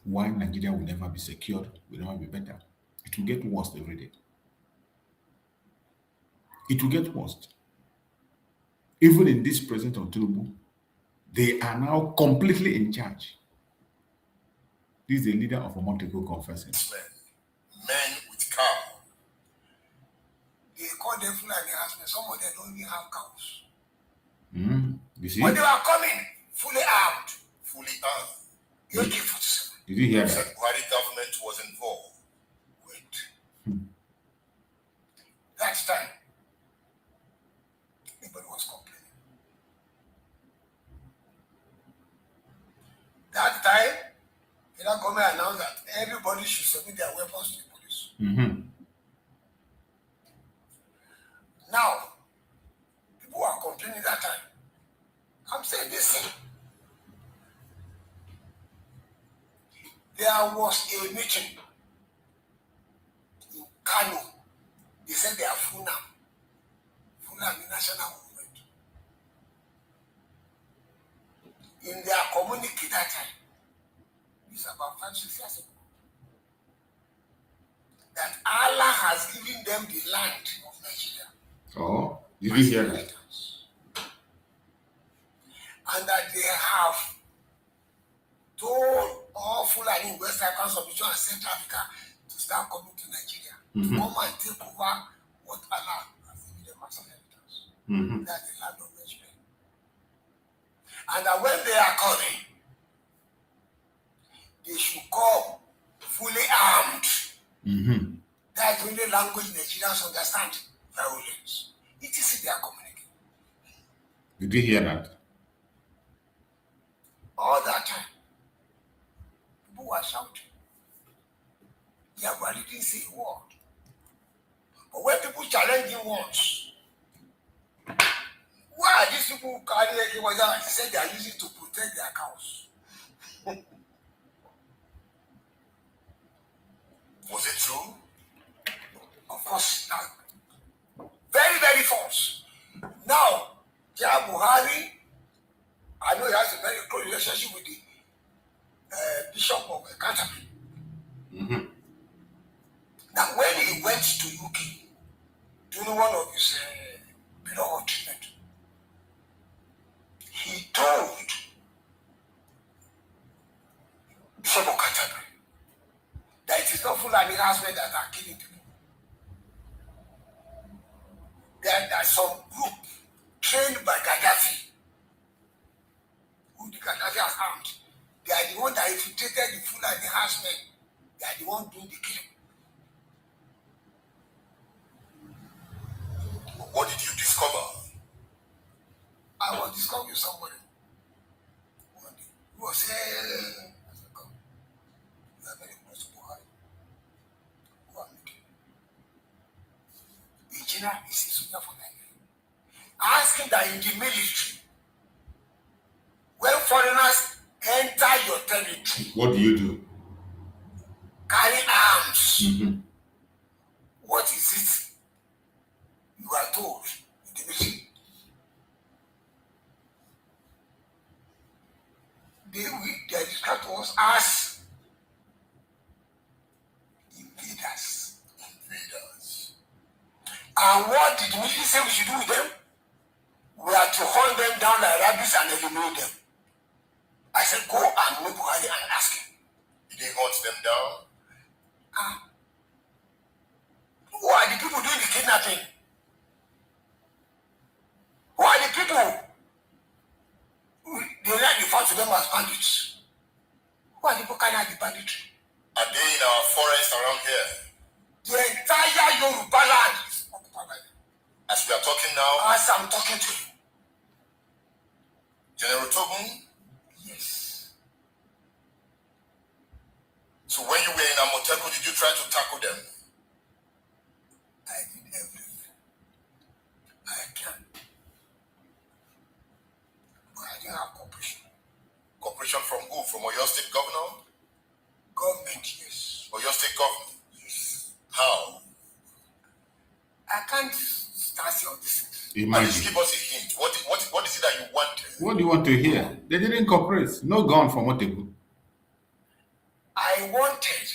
why Nigeria will never be secured, will never be better. It will get worse every day. It will get worse. Even in this present of Tinubu, they are now completely in charge. This is the leader of a multiple confessing. Men with cow. They call them Fulani husband. Some of them don't even have cows. You see? But they were coming fully armed. Fully armed. AK-47. Did you hear that? The Buhari government was involved. Wait. That time, nobody was complaining. That time, the government announced that everybody should submit their weapons to the police. Now, people are complaining that time. I'm saying this thing. There was a meeting in Kanu. They said they are Funam. Funam National Movement. In their community that time, it's about 5-6 years ago, that Allah has given them the land of Nigeria. Oh, did you hear that? And that they have told all Fulani in West Africa, Submission and Central Africa to start coming to Nigeria. To come and take over what Allah has given them as inheritance. That's the land of Nigeria. And that when they are coming, they should come fully armed. That's the only language Nigerians understand. Violence. It is in their communication. Did you hear that? All that time, people were shouting. Yahweh didn't say a word. But when people challenge him once, why are these people carrying it? He said they are using it to protect their cows. Was it true? Of course not. Very, very false. Now, Buhari, I know he has a very close relationship with the Bishop of Canterbury. Now, when he went to UK, during one of his period of treatment, he told Bishop of Canterbury that it is not Fulani husbands that are killing people. There's some group trained by Gaddafi, who the Gaddafi has armed. They are the one that infiltrated the Fulani husband. They are the one doing the killing. What did you discover? I was discovering somebody one day who was saying, I said, come, you are very close to Buhari. Who are making? The general is a soldier for Nigeria. Ask him that in the military, when foreigners enter your territory, what do you do? Carry arms. What is it you are told in the mission? They are described to us as invaders. And what did the military say we should do with them? We are to hunt them down like rabbits and eliminate them. I said, go and meet Buhari and ask him. Did he hunt them down? Who are the people doing the kidnapping? Who are the people? They like refer to them as bandits. Who are the people carrying out the banditry? Are they in our forests around here? The entire Yoruba land is occupied by them. As we are talking now? As I'm talking to you. General Togun? Yes. So when you were in Amoteco, did you try to tackle them? I did everything I can. But I didn't have cooperation. Cooperation from who? From Oyo State Governor? Government, yes. Oyo State Government? Yes. How? Imagine. Please give us a hint. What is it that you wanted? What do you want to hear? They didn't cooperate. No gun from Otebu. I wanted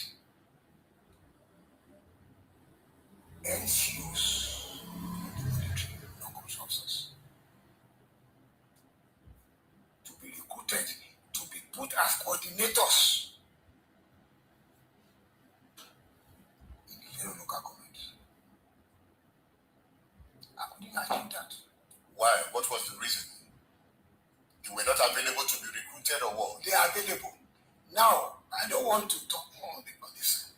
NCOs, non-commissioned officers, to be recruited, to be put as coordinators in the very local government. I couldn't achieve that. Why? What was the reason? They were not available to be recruited or what? They are available. Now, I don't want to talk more about this.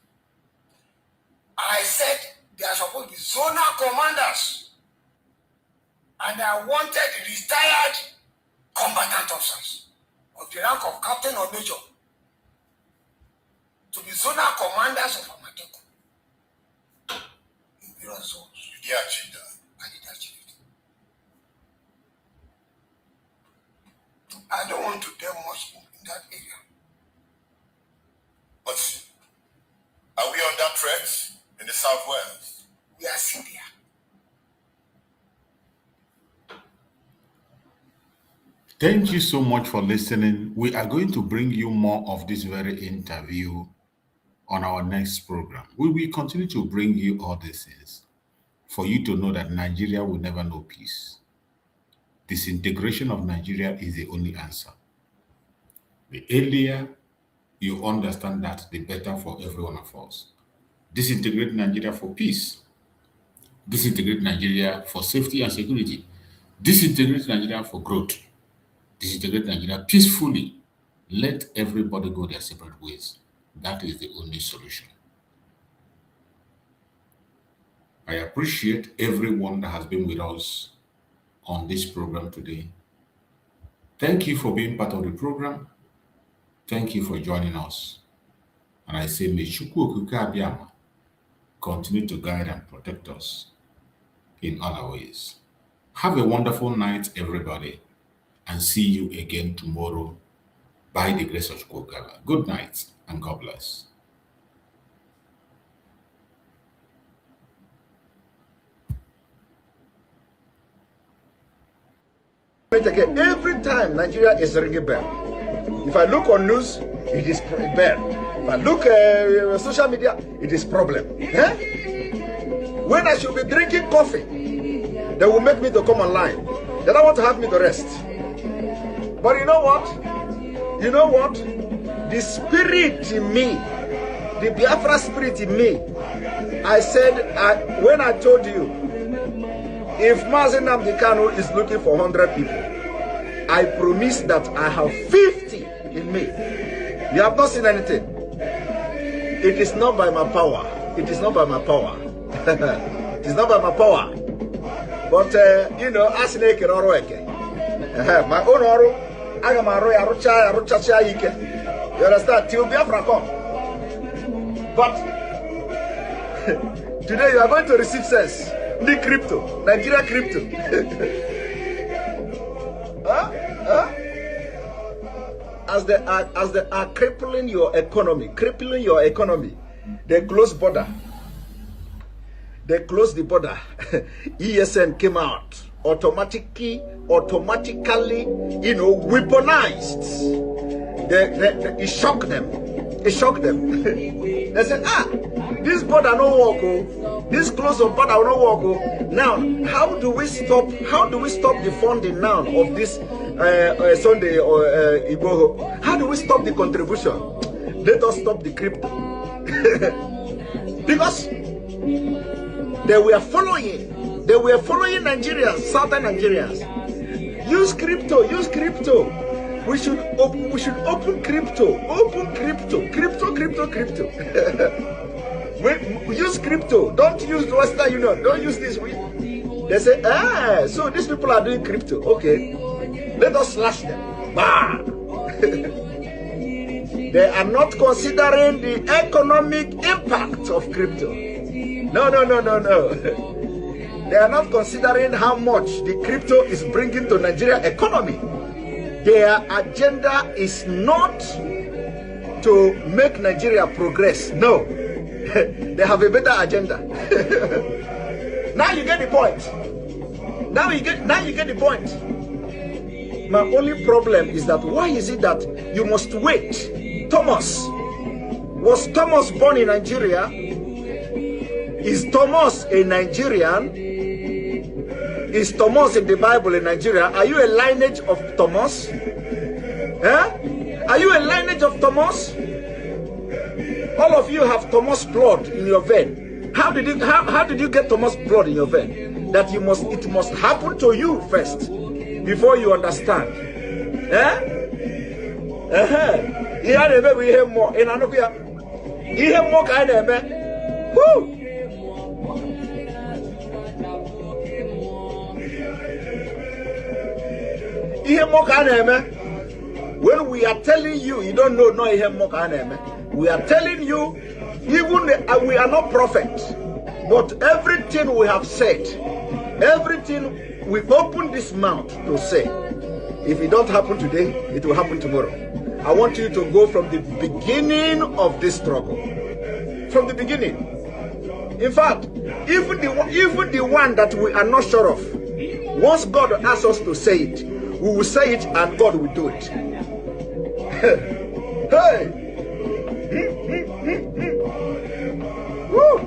I said they are supposed to be zonal commanders. And I wanted retired combatant officers of the rank of captain or major to be zonal commanders of Amateku in various zones. You did achieve that. I did achieve it. I don't want to tell much in that area. But are we under threat in the Southwest? We are still there. Thank you so much for listening. We are going to bring you more of this very interview on our next program. We will continue to bring you all these things for you to know that Nigeria will never know peace. Disintegration of Nigeria is the only answer. The earlier you understand that, the better for every one of us. Disintegrate Nigeria for peace. Disintegrate Nigeria for safety and security. Disintegrate Nigeria for growth. Disintegrate Nigeria peacefully. Let everybody go their separate ways. That is the only solution. I appreciate everyone that has been with us on this program today. Thank you for being part of the program. Thank you for joining us. And I say, may Chukwu Okike Abiyama continue to guide and protect us in other ways. Have a wonderful night, everybody, and see you again tomorrow by the grace of Chukwu Okike. Good night and God bless. Again, every time Nigeria is ringing bell. If I look on news, it is bell. If I look social media, it is problem. Eh? When I should be drinking coffee, they will make me to come online. They don't want to have me to rest. But you know what? You know what? The spirit in me, the Biafra spirit in me, I said, when I told you, if Nnamdi Kanu is looking for 100 people, I promise that I have 50 in me. You have not seen anything. It is not by my power. It is not by my power. It is not by my power. But, you know, as my own oru, I am a you understand? Till Biafra come. But today you are going to receive sense. The crypto, Nigeria crypto. As they are crippling your economy, they close border. They closed the border. ESN came out automatically, you know, weaponized. It shocked them. It shocked them. They said, this border no work. Oh. This close of border no work. Oh. Now, how do we stop the funding now of this Sunday or Igbo? How do we stop the contribution? Let us stop the crypto. Because they were following Nigerians, southern Nigerians. Use crypto. We should open crypto. Use crypto. Don't use the Western Union. Don't use this. They say, so these people are doing crypto. Okay, let us slash them. Bah! They are not considering the economic impact of crypto. No. They are not considering how much the crypto is bringing to Nigeria economy. Their agenda is not to make Nigeria progress. No. They have a better agenda. Now you get the point. Now you get the point. My only problem is that why is it that you must wait? Thomas, was Thomas born in Nigeria? Is Thomas a Nigerian? Is Thomas in the Bible in Nigeria? Are you a lineage of Thomas? Are you a lineage of Thomas? All of you have Thomas blood in your vein. How did you get Thomas blood in your vein? That it must happen to you first before you understand. We hear more in Anubia. You hear more kind of man. Woo! When we are telling you, you don't know, we are telling you, even we are not prophets, but everything we have said, everything we open this mouth to say, if it don't happen today, it will happen tomorrow. I want you to go from the beginning of this struggle, from the beginning. In fact, even the one that we are not sure of, once God asks us to say it, we will say it and God will do it. Hey! Woo!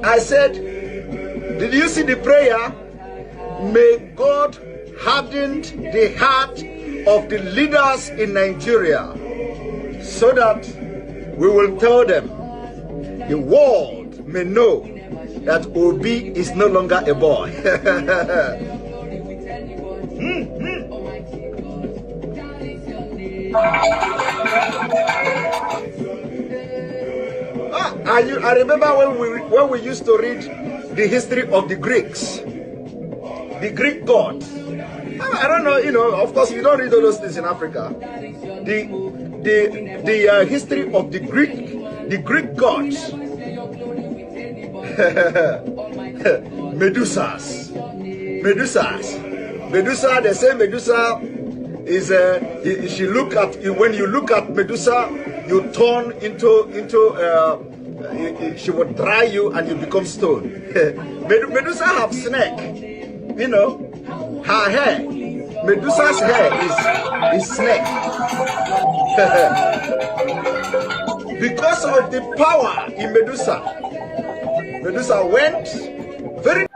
I said, did you see the prayer? May God harden the heart of the leaders in Nigeria so that we will tell them, the world may know that Obi is no longer a boy. I remember when we used to read the history of the Greeks, the Greek gods. I don't know, of course you don't read all those things in Africa. The history of the Greek gods. Medusa, they say Medusa is she look at when you look at Medusa, you turn into she would dry you and you become stone. Medusa have snake, her hair. Medusa's hair is snake. Because of the power in Medusa went very.